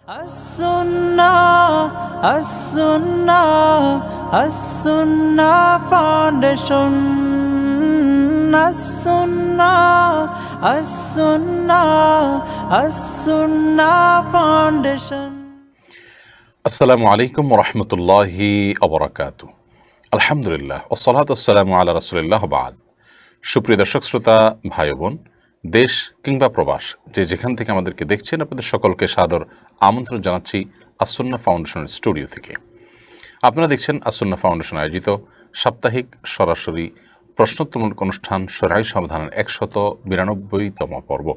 As-Sunnah, As-Sunnah, As-Sunnah Foundation. As-Sunnah, As-Sunnah, As-Sunnah Foundation. আসসালামু আলাইকুম ওরহমতুল্লাহি অবরাকাতু। আলহামদুলিল্লাহ ওসসালাতু ওয়াসসালামু আলা রাসূলিল্লাহ বাদ। সুপ্রিয় দর্শক শ্রোতা ভাই বোন, দেশ কিংবা প্রবাস যে যেখান থেকে আমাদেরকে দেখছেন, আপনাদের সকলকে সাদর আমন্ত্রণ জানাচ্ছি আস-সুন্নাহ ফাউন্ডেশনের স্টুডিও থেকে। আপনারা দেখছেন আস-সুন্নাহ ফাউন্ডেশন আয়োজিত সাপ্তাহিক সরাসরি প্রশ্নোত্তরমূলক অনুষ্ঠান শরঈ সমাধানের ১৯২তম পর্ব।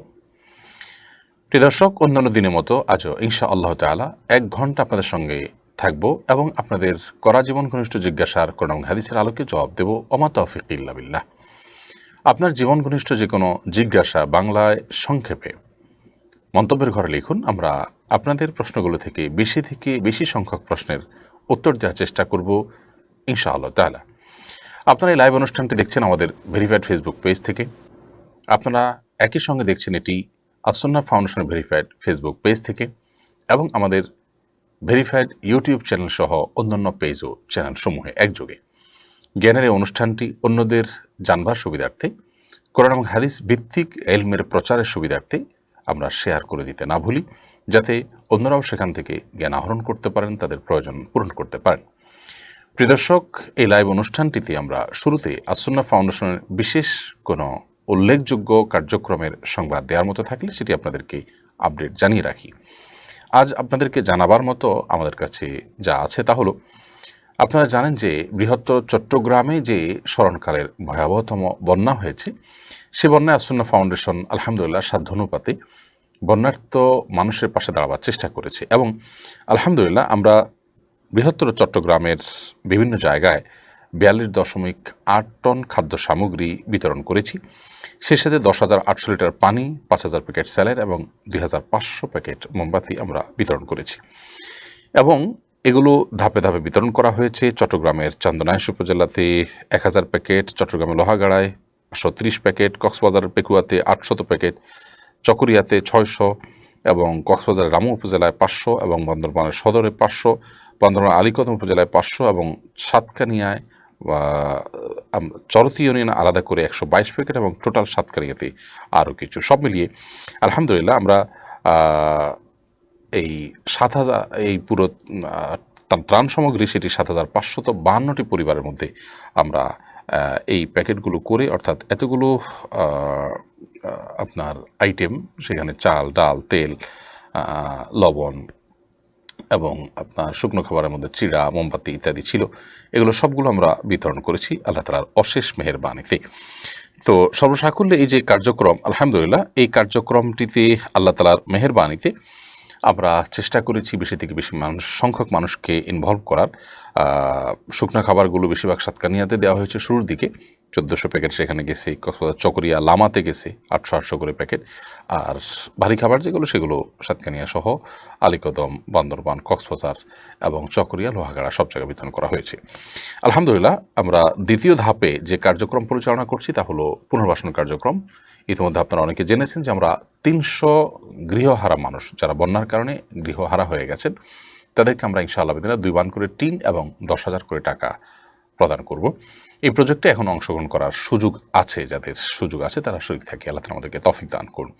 প্রিয় দর্শক, অন্যান্য দিনের মতো আজও ইনশা আল্লাহ তাআলা ১ ঘন্টা আপনাদের সঙ্গে থাকব এবং আপনাদের করা জীবন ঘনিষ্ঠ জিজ্ঞাসার কোরআন এবং হাদিসের আলোকে জবাব দেব। ওমা তৌফিক ইল্লা বিল্লাহ। আপনার জীবন ঘনিষ্ঠ যে কোনো জিজ্ঞাসা বাংলায় সংক্ষেপে মন্তব্যের ঘরে লিখুন। আমরা আপনাদের প্রশ্নগুলো থেকে বেশি সংখ্যক প্রশ্নের উত্তর দেওয়ার চেষ্টা করব ইনশা আল্লাহ তাআলা। আপনারা এই লাইভ অনুষ্ঠানটি দেখছেন আমাদের ভেরিফাইড ফেসবুক পেজ থেকে। আপনারা একই সঙ্গে দেখছেন এটি আস-সুন্নাহ ফাউন্ডেশনের ভেরিফাইড ফেসবুক পেজ থেকে এবং আমাদের ভেরিফাইড ইউটিউব চ্যানেল সহ অন্যান্য পেজ ও চ্যানেল সমূহে একযোগে। জ্ঞানের এই অনুষ্ঠানটি অন্যদের জানবার সুবিধার্থে, কোরআন এবং হাদিস ভিত্তিক ইলমের প্রচারের সুবিধার্থে আমরা শেয়ার করে দিতে না ভুলি, যাতে অন্যরাও সেখান থেকে জ্ঞান আহরণ করতে পারেন, তাদের প্রয়োজন পূরণ করতে পারেন। প্রিয় দর্শক, এই লাইভ অনুষ্ঠানটিতে আমরা শুরুতে আস-সুন্নাহ ফাউন্ডেশনের বিশেষ কোনো উল্লেখযোগ্য কার্যক্রমের সংবাদ দেওয়ার মতো থাকলে সেটি আপনাদেরকে আপডেট জানিয়ে রাখি। আজ আপনাদেরকে জানাবার মতো আমাদের কাছে যা আছে তা হলো, আপনারা জানেন যে বৃহত্তর চট্টগ্রামে যে স্মরণকালের ভয়াবহতম বন্যা হয়েছে, সে বন্যায় আস-সুন্নাহ ফাউন্ডেশন আলহামদুলিল্লাহ সাধ্যানুপাতে বন্যার্ত মানুষের পাশে দাঁড়াবার চেষ্টা করেছে এবং আলহামদুলিল্লাহ আমরা বৃহত্তর চট্টগ্রামের বিভিন্ন জায়গায় ৪২.৮ টন খাদ্য সামগ্রী বিতরণ করেছি। সে সাথে ১০,৮০০ লিটার পানি, ৫,০০০ প্যাকেট স্যালাড এবং ২,৫০০ প্যাকেট মোমবাতি আমরা বিতরণ করেছি এবং এগুলো ধাপে ধাপে বিতরণ করা হয়েছে। চট্টগ্রামের চান্দনাইশ উপজেলাতে ১,০০০ প্যাকেট, চট্টগ্রামের লোহাগাড়ায় ৫৩০ প্যাকেট, কক্সবাজারের পেকুয়াতে ৮০০ প্যাকেট, চকরিয়াতে ৬০০ এবং কক্সবাজারের রামু উপজেলায় ৫০০ এবং বান্দরবানের সদরে ৫০০, বান্দরবান আলীকদম উপজেলায় ৫০০ এবং সাতকানিয়ায় চরতি ইউনিয়ন আলাদা করে ১২২ প্যাকেট এবং টোটাল সাতকানিয়াতে আরও কিছু। সব মিলিয়ে আলহামদুলিল্লাহ আমরা এই ৭,০০০ এই পুরো ত্রাণ সামগ্রী সেটি ৭,৫৫২টি পরিবারের মধ্যে আমরা এই প্যাকেটগুলো করে, অর্থাৎ এতগুলো আপনার আইটেম, সেখানে চাল, ডাল, তেল, লবণ এবং আপনার শুকনো খাবারের মধ্যে চিড়া, মোমবাতি ইত্যাদি ছিল, এগুলো সবগুলো আমরা বিতরণ করেছি আল্লাহ তাআলার অশেষ মেহেরবানিতে। তো সর্বসাকুল্যে এই যে কার্যক্রম, আলহামদুলিল্লাহ এই কার্যক্রমটিতে আল্লাহ তাআলার মেহেরবানিতে আমরা চেষ্টা করেছি বেশি থেকে বেশি সংখ্যক মানুষকে ইনভলভ করার। শুকনো খাবারগুলো বেশিরভাগ সাতকানিয়াতে দেওয়া হয়েছে শুরুর দিকে, ১৪০০ প্যাকেট সেখানে গেছে। কক্সবাজার চকরিয়া লামাতে গেছে ৮০০ করে প্যাকেট। আর ভারী খাবার যেগুলো সেগুলো সাতকানিয়া সহ আলীকদম, বান্দরবান, কক্সবাজার এবং চকরিয়া, লোহাগাড়া সব জায়গায় বিতরণ করা হয়েছে। আলহামদুলিল্লাহ আমরা দ্বিতীয় ধাপে যে কার্যক্রম পরিচালনা করছি তা হলো পুনর্বাসন কার্যক্রম। ইতিমধ্যে আপনারা অনেকে জেনেছেন যে আমরা ৩০০ গৃহহারা মানুষ যারা বন্যার কারণে গৃহহারা হয়ে গেছেন, তাদেরকে আমরা ইনশাআল্লাহ ২ বান করে টিন এবং ১০,০০০ করে টাকা প্রদান করব। এই প্রজেক্টে এখন অংশগ্রহণ করার সুযোগ আছে, যাদের সুযোগ আছে তারা শরীক থাকে। আল্লাহ তাআলা আমাদেরকে তৌফিক দান করুন।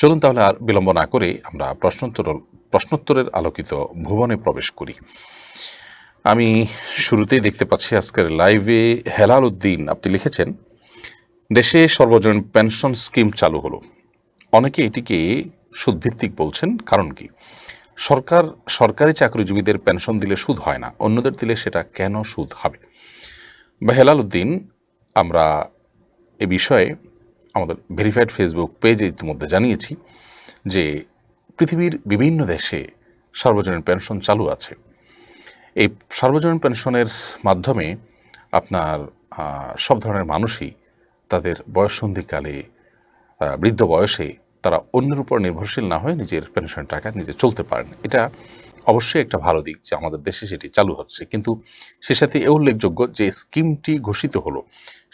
চলুন তাহলে আর বিলম্ব না করে আমরা প্রশ্নোত্তরের আলোকিত ভুবনে প্রবেশ করি। আমি শুরুতেই দেখতে পাচ্ছি আজকের লাইভে হেলাল উদ্দিন আপনি লিখেছেন, দেশে সর্বজনীন পেনশন স্কিম চালু হলো, অনেকে এটিকে সুদভিত্তিক বলছেন, কারণ কি? সরকারি চাকরিজীবীদের পেনশন দিলে সুদ হয় না, অন্যদের দিলে সেটা কেন সুদ হবে? বা হেলাল উদ্দিন, আমরা এ বিষয়ে আমাদের ভেরিফাইড ফেসবুক পেজে ইতিমধ্যে জানিয়েছি যে পৃথিবীর বিভিন্ন দেশে সর্বজনীন পেনশন চালু আছে। এই সর্বজনীন পেনশনের মাধ্যমে আপনার সব ধরনের মানুষই তাদের বয়ঃসন্ধিকালে, বৃদ্ধ বয়সে তারা অন্যের উপর নির্ভরশীল না হয়ে নিজের পেনশন টাকা নিজে চলতে পারেন। এটা অবশ্যই একটা ভালো দিক যে আমাদের দেশে সেটি চালু হচ্ছে, কিন্তু সে সাথে এ উল্লেখযোগ্য যে স্কিমটি ঘোষিত হলো,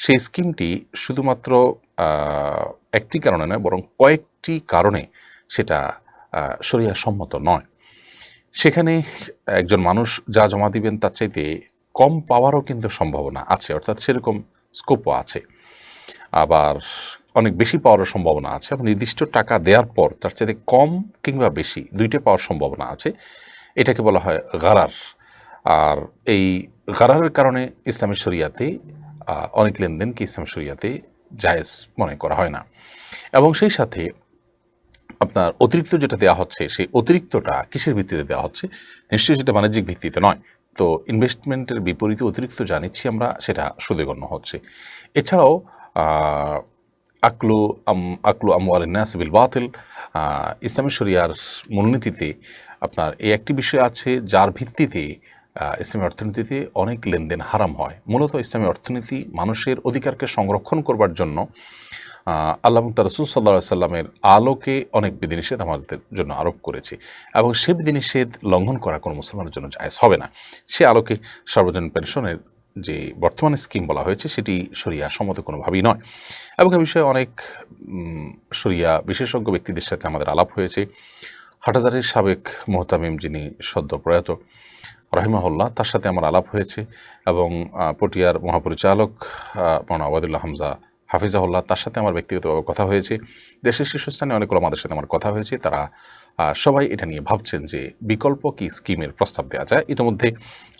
সেই স্কিমটি শুধুমাত্র একটি কারণে নয়, বরং কয়েকটি কারণে সেটা শরিয়া সম্মত নয়। সেখানে একজন মানুষ যা জমা দিবেন তার চাইতে কম পাওয়ারও কিন্তু সম্ভাবনা আছে, অর্থাৎ সেরকম স্কোপও আছে। আবার অনেক বেশি পাওয়ারও সম্ভাবনা আছে, এবং নির্দিষ্ট টাকা দেওয়ার পর তার চাইতে কম কিংবা বেশি দুইটা পাওয়ার সম্ভাবনা আছে। এটাকে বলা হয় গারার। আর এই গারারের কারণে ইসলামী শরিয়াতে অনেক লেনদেনকে ইসলামী শরিয়াতে জায়েজ মনে করা হয় না। এবং সেই সাথে আপনার অতিরিক্ত যেটা দেওয়া হচ্ছে, সেই অতিরিক্তটা কিসের ভিত্তিতে দেওয়া হচ্ছে? নিশ্চয়ই সেটা বাণিজ্যিক ভিত্তিতে নয়। তো ইনভেস্টমেন্টের বিপরীতে অতিরিক্ত যা নিচ্ছি আমরা, সেটা সুদে গণ্য হচ্ছে। এছাড়াও আকলু আমওয়াল নাস বিল বাতিল, ইসলামী শরিয়ার মূলনীতিতে আপনার এই একটি বিষয় আছে যার ভিত্তিতে ইসলামী অর্থনীতিতে অনেক লেনদেন হারাম হয়। মূলত ইসলামী অর্থনীতি মানুষের অধিকারকে সংরক্ষণ করবার জন্য আল্লাহ এবং তার রাসূল সাল্লাল্লাহু আলাইহি সাল্লামের আলোকে অনেক বিধিনিষেধ আমাদের জন্য আরোপ করেছে, এবং সে বিধিনিষেধ লঙ্ঘন করা কোনো মুসলমানের জন্য জায়েজ হবে না। সে আলোকে সার্বজনীন পেনশনের যে বর্তমান স্কিম বলা হয়েছে, সেটি শরিয়া সম্মত কোনোভাবেই নয়। এবং এ বিষয়ে অনেক শরিয়া বিশেষজ্ঞ ব্যক্তিদের সাথে আমাদের আলাপ হয়েছে। হাটহাজারীর সাবেক মুহতামিম, যিনি সদ্য প্রয়াত রাহিমাহুল্লাহ, তার সাথে আমার আলাপ হয়েছে, এবং পটিয়ার মহাপরিচালক মাওলানা ওবায়দুল্লাহ হামজা হাফিজাহুল্লাহ, তার সাথে আমার ব্যক্তিগতভাবে কথা হয়েছে। দেশের শীর্ষস্থানে অনেক ওলামাদের সাথে আমার কথা হয়েছে। তারা সবাই এটা নিয়ে ভাবছেন যে বিকল্প কি স্কিমের প্রস্তাব দেওয়া যায়। ইতিমধ্যে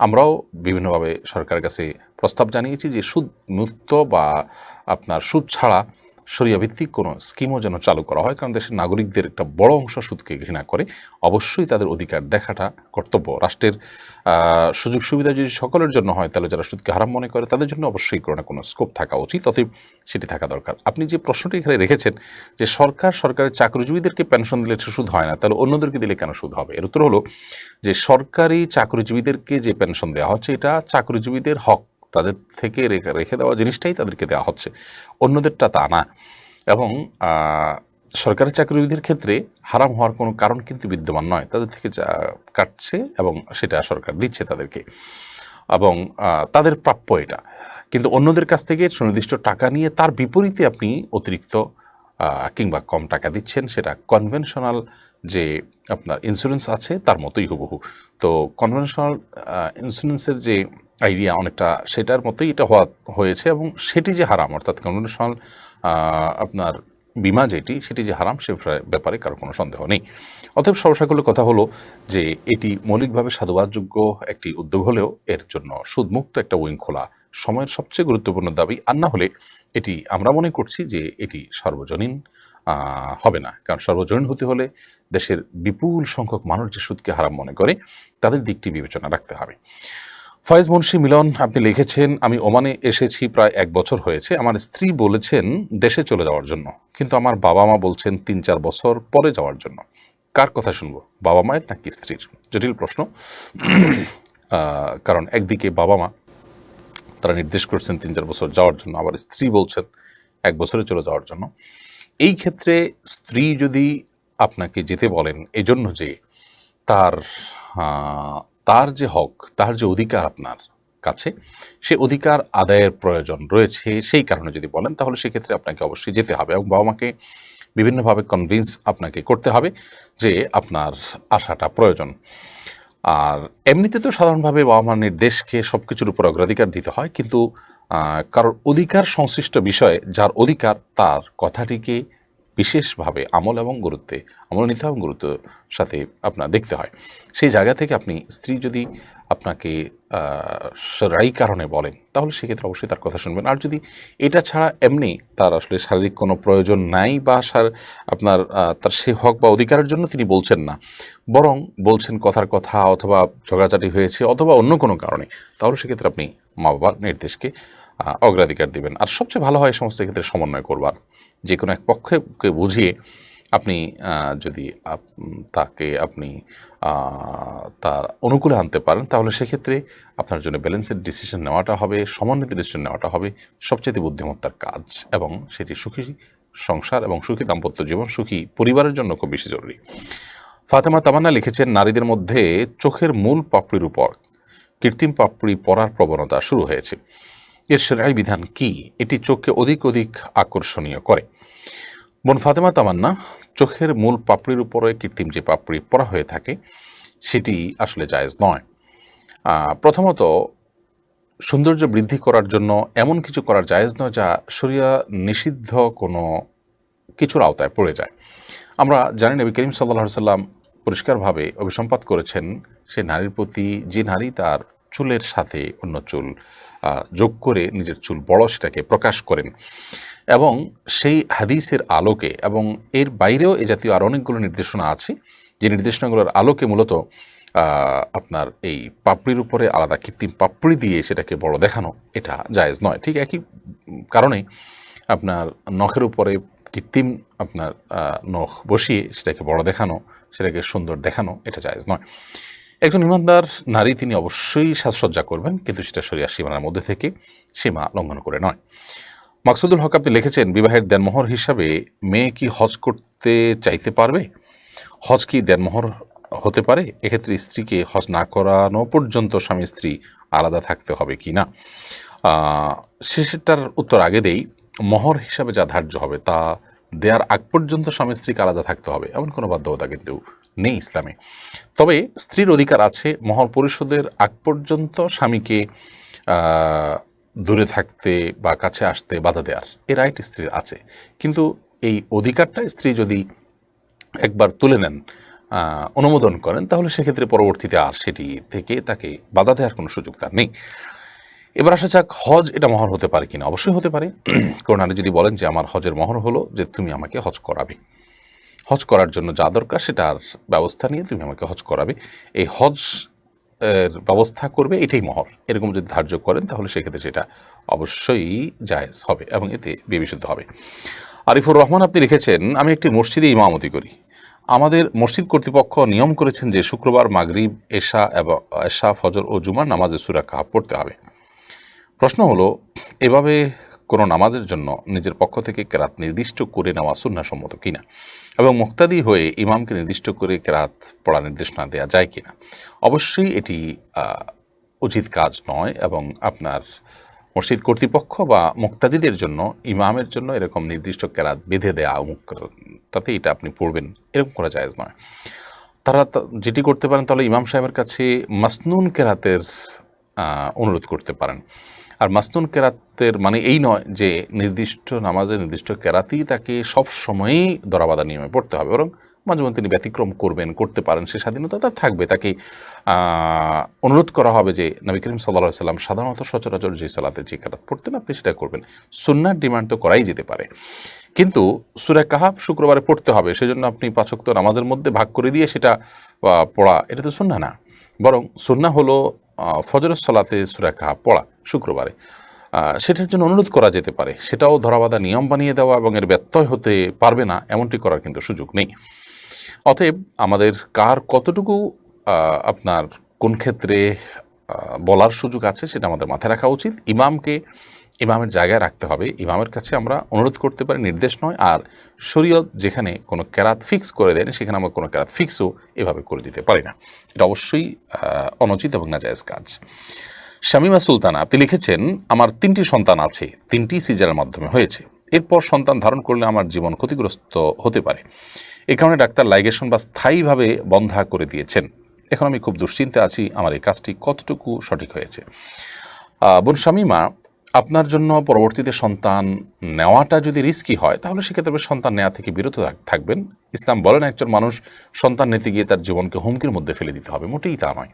আমরাও বিভিন্নভাবে সরকারের কাছে প্রস্তাব জানিয়েছি যে সুদ মুক্ত বা আপনার সুদ ছাড়া শরিয়া ভিত্তিক কোনো স্কিমও যেন চালু করা হয়, কারণ দেশের নাগরিকদের একটা বড় অংশ সুদকে ঘৃণা করে। অবশ্যই তাদের অধিকার দেখাটা কর্তব্য। রাষ্ট্রের সুযোগ সুবিধা যদি সকলের জন্য হয়, তাহলে যারা সুদকে হারাম মনে করে তাদের জন্য অবশ্যই কোনো না কোনো স্কোপ থাকা উচিত, অতএব সেটি থাকা দরকার। আপনি যে প্রশ্নটি এখানে রেখেছেন যে সরকারের চাকরিজীবীদেরকে পেনশন দিলে সুদ হয় না, তাহলে অন্যদেরকে দিলে কেন সুদ হবে? এর উত্তর হলো যে সরকারি চাকরিজীবীদেরকে যে পেনশন দেওয়া হচ্ছে, এটা চাকরিজীবীদের হক, তাদের থেকে রেখে দেওয়া জিনিসটাই তাদেরকে দেওয়া হচ্ছে, অন্যদেরটা তা না। এবং সরকারি চাকরিজীবীদের ক্ষেত্রে হারাম হওয়ার কোনো কারণ কিন্তু বিদ্যমান নয়। তাদের থেকে যা কাটছে এবং সেটা সরকার দিচ্ছে তাদেরকে, এবং তাদের প্রাপ্য এটা। কিন্তু অন্যদের কাছ থেকে সুনির্দিষ্ট টাকা নিয়ে তার বিপরীতে আপনি অতিরিক্ত কিংবা কম টাকা দিচ্ছেন, সেটা কনভেনশনাল যে আপনার ইন্স্যুরেন্স আছে তার মতোই হুবহু। তো কনভেনশনাল ইন্স্যুরেন্সের যে আইডিয়া অনেকটা সেটার মতোই এটা হয়েছে, এবং সেটি যে হারাম, অর্থাৎ কনভেনশনাল আপনার বিমা যেটি, সেটি যে হারাম, সে ব্যাপারে কারো কোনো সন্দেহ নেই। অতএব সর্বসাকুল্য কথা হলো যে এটি মৌলিকভাবে সাধুবাদযোগ্য একটি উদ্যোগ হলেও এর জন্য সুদমুক্ত একটা উইং খোলা সময়ের সবচেয়ে গুরুত্বপূর্ণ দাবি। আর না হলে এটি আমরা মনে করছি যে এটি সর্বজনীন হবে না, কারণ সর্বজনীন হতে হলে দেশের বিপুল সংখ্যক মানুষ যে সুদকে হারাম মনে করে, তাদের দিকটি বিবেচনা রাখতে হবে। ফয়েজ মুন্সি মিলন, আপনি লিখেছেন, আমি ওমানে এসেছি প্রায় 1 বছর হয়েছে। আমার স্ত্রী বলেছেন দেশে চলে যাওয়ার জন্য, কিন্তু আমার বাবা মা বলছেন 3-4 বছর পরে যাওয়ার জন্য। কার কথা শুনবো, বাবা মায়ের নাকি স্ত্রীর? জটিল প্রশ্ন। কারণ একদিকে বাবা মা তারা নির্দেশ করছেন 3-4 বছর যাওয়ার জন্য, আবার স্ত্রী বলছেন 1 বছরে চলে যাওয়ার জন্য। এই ক্ষেত্রে স্ত্রী যদি আপনাকে যেতে বলেন এজন্য যে তার যে হক, তার যে অধিকার আপনার কাছে, সে অধিকার আদায়ের প্রয়োজন রয়েছে, সেই কারণে যদি বলেন, তাহলে সেক্ষেত্রে আপনাকে অবশ্যই যেতে হবে, এবং বাবা মাকে বিভিন্নভাবে কনভিন্স আপনাকে করতে হবে যে আপনার আসাটা প্রয়োজন। আর এমনিতে তো সাধারণভাবে বাবা মার নির্দেশকে সব কিছুর উপর অগ্রাধিকার দিতে হয়, কিন্তু কারোর অধিকার সংশ্লিষ্ট বিষয়ে যার অধিকার, তার কথাটিকে বিশেষভাবে আমল নিতে এবং গুরুত্বের সাথে আপনার দেখতে হয়। সেই জায়গা থেকে আপনি স্ত্রী যদি আপনাকে রাই কারণে বলেন, তাহলে সেক্ষেত্রে অবশ্যই তার কথা শুনবেন। আর যদি এটা ছাড়া এমনি তার আসলে শারীরিক কোনো প্রয়োজন নাই, বা আপনার তার সে হক বা অধিকারের জন্য তিনি বলছেন না, বরং বলছেন কথার কথা, অথবা ঝগড়াঝাটি হয়েছে, অথবা অন্য কোনো কারণে, তাহলে সেক্ষেত্রে আপনি মা বাবার নির্দেশকে অগ্রাধিকার দিবেন। আর সবচেয়ে ভালো হয় সমস্ত ক্ষেত্রে সমন্বয় করবার, যে কোনো এক পক্ষকে বুঝিয়ে আপনি যদি তাকে আপনি তার অনুকূলে আনতে পারেন, তাহলে সেক্ষেত্রে আপনার জন্য ব্যালেন্সের ডিসিশন নেওয়াটা হবে, সমন্বিত ডিসিশন নেওয়াটা হবে সবচেয়ে বুদ্ধিমত্তার কাজ, এবং সেটি সুখী সংসার এবং সুখী দাম্পত্য জীবন, সুখী পরিবারের জন্য খুব বেশি জরুরি। ফাতেমা তামান্না লিখেছেন, নারীদের মধ্যে চোখের মূল পাপড়ির উপর কৃত্রিম পাপড়ি পরার প্রবণতা শুরু হয়েছে। এর শরঈ বিধান কি? এটি চোখকে অধিক আকর্ষণীয় করে। বোন ফাতেমা তামান্না, চোখের মূল পাপড়ির উপরে কৃত্রিম যে পাপড়ি পরা হয়ে থাকে, সেটি আসলে জায়েজ নয়। প্রথমত সৌন্দর্য বৃদ্ধি করার জন্য এমন কিছু করার জায়েজ নয় যা শরিয়া নিষিদ্ধ কোনো কিছুর আওতায় পড়ে যায়। আমরা জানি নবী করিম সাল্লাল্লাহু আলাইহি সাল্লাম পরিষ্কারভাবে অভিসম্পাত করেছেন সে নারীর প্রতি যে নারী তার চুলের সাথে অন্য চুল যোগ করে নিজের চুল বড় সেটাকে প্রকাশ করেন, এবং সেই হাদিসের আলোকে এবং এর বাইরেও এ জাতীয় আরও অনেকগুলো নির্দেশনা আছে যে নির্দেশনাগুলোর আলোকে মূলত আপনার এই পাপড়ির উপরে আলাদা কৃত্রিম পাপড়ি দিয়ে সেটাকে বড় দেখানো এটা জায়েজ নয়। ঠিক একই কারণে আপনার নখের উপরে কৃত্রিম আপনার নখ বসিয়ে সেটাকে বড় দেখানো, সেটাকে সুন্দর দেখানো এটা জায়েজ নয়। একজন ইমানদার নারী তিনি অবশ্যই সাজসজ্জা করবেন, কিন্তু সেটা শরিয়ার সীমানার মধ্যে থেকে, সীমা লঙ্ঘন করে নয়। মাকসুদুল হক আপনি লিখেছেন, বিবাহের দেনমোহর হিসাবে মেয়ে কি হজ করতে চাইতে পারবে? হজ কি দেনমোহর হতে পারে? এক্ষেত্রে স্ত্রীকে হজ না করানো পর্যন্ত স্বামী স্ত্রী আলাদা থাকতে হবে কি না? শেষেরটার উত্তর আগে দেই। মোহর হিসাবে যা ধার্য হবে তা দেওয়ার আগ পর্যন্ত স্বামী স্ত্রীকে আলাদা থাকতে হবে, এমন কোনো বাধ্যকতা কিন্তু নেই ইসলামে। তবে স্ত্রীর অধিকার আছে মোহর পরিশোধের আগ পর্যন্ত স্বামীকে দূরে থাকতে বা কাছে আসতে বাধা দেওয়ার, এ রাইট স্ত্রীর আছে। কিন্তু এই অধিকারটা স্ত্রী যদি একবার তুলে নেন, অনুমোদন করেন, তাহলে সেক্ষেত্রে পরবর্তীতে আর সেটি থেকে তাকে বাধা দেওয়ার কোনো সুযোগ তার নেই। এবার আসা যাক, হজ এটা মহর হতে পারে কিনা? অবশ্যই হতে পারে। কারণ আপনি যদি বলেন যে আমার হজের মহর হলো যে তুমি আমাকে হজ করাবে, হজ করার জন্য যা দরকার সেটার ব্যবস্থা নিয়ে তুমি আমাকে হজ করাবে, এই হজ এর ব্যবস্থা করবে, এটাই মহর, এরকম যদি ধার্য করেন তাহলে সেক্ষেত্রে সেটা অবশ্যই জায়েজ হবে এবং এতে বিবেচিত হবে। আরিফুর রহমান আপনি লিখেছেন, আমি একটি মসজিদে ইমামতি করি। আমাদের মসজিদ কর্তৃপক্ষ নিয়ম করেছেন যে শুক্রবার মাগরিব, এশা, ফজর ও জুমার নামাজে সূরা কাহাফ পড়তে হবে। প্রশ্ন হলো, এভাবে কোনো নামাজের জন্য নিজের পক্ষ থেকে কেরাত নির্দিষ্ট করে নেওয়া সুন্নাহসম্মত কিনা, এবং মুক্তাদি হয়ে ইমামকে নির্দিষ্ট করে কেরাত পড়া নির্দেশনা দেওয়া যায় কিনা? অবশ্যই এটি উচিত কাজ নয়, এবং আপনার মসজিদ কর্তৃপক্ষ বা মুক্তাদিদের জন্য ইমামের জন্য এরকম নির্দিষ্ট কেরাত বেঁধে দেওয়া তাতে এটা আপনি পড়বেন এরকম করা জায়েজ নয়। তারা যেটি করতে পারেন তাহলে ইমাম সাহেবের কাছে মাসনুন কেরাতের অনুরোধ করতে পারেন। আর মাসনুন কেরাতের মানে এই নয় যে নির্দিষ্ট নামাজে নির্দিষ্ট কেরাতই তাকে সব সময়ই ধরাবাধা নিয়মে পড়তে হবে, বরং মাঝে মাঝে তিনি ব্যতিক্রম করতে পারেন, সে স্বাধীনতা তার থাকবে। তাকে অনুরোধ করা হবে যে নবী করিম সাল্লাল্লাহু আলাইহি সাল্লাম সাধারণত সচরাচর যে সালাতে যে কেরাত পড়তেন আপনি সেটা করবেন। সুন্নার ডিমান্ড তো করাই যেতে পারে, কিন্তু সূরা কাহাফ শুক্রবারে পড়তে হবে সেজন্য আপনি 5 ওয়াক্ত নামাজের মধ্যে ভাগ করে দিয়ে সেটা পড়া, এটা তো সুন্নাহ না। বরং সুন্নাহ হলো ফজরের সালাতে সূরা কাহাফ পড়া শুক্রবারে, সেটার জন্য অনুরোধ করা যেতে পারে। সেটাও ধরাবাধা নিয়ম বানিয়ে দেওয়া এবং এর ব্যত্যয় হতে পারবে না এমনটি করার কিন্তু সুযোগ নেই। অতএব আমাদের কার কতটুকু আপনার কোন ক্ষেত্রে বলার সুযোগ আছে সেটা আমাদের মাথায় রাখা উচিত। ইমামকে ইমামের জায়গায় রাখতে হবে, ইমামের কাছে আমরা অনুরোধ করতে পারি, নির্দেশ নয়। আর শরীয়ত যেখানে কোনো কেরাত ফিক্স করে দেন সেখানে আমরা কোনো কেরাত ফিক্সও এভাবে করে দিতে পারি না, এটা অবশ্যই অনুচিত এবং নাজায়েজ কাজ। শামিমা সুলতানা আপনি লিখেছেন, আমার 3টি সন্তান আছে, 3টি সিজারের মাধ্যমে হয়েছে। এরপর সন্তান ধারণ করলে আমার জীবন ক্ষতিগ্রস্ত হতে পারে, এ কারণে ডাক্তার লাইগেশন বা স্থায়ীভাবে বন্ধা করে দিয়েছেন। এখন আমি খুব দুশ্চিন্তা আছি, আমার এই কাজটি কতটুকু সঠিক হয়েছে? বোন শামিমা, আপনার জন্য পরবর্তীতে সন্তান নেওয়াটা যদি রিস্কি হয় তাহলে সেক্ষেত্রে সন্তান নেওয়া থেকে বিরত থাকবেন। ইসলাম বলেন একজন মানুষ সন্তান নিতে গিয়ে তার জীবনকে হুমকির মধ্যে ফেলে দিতে হবে, মোটেই তা নয়।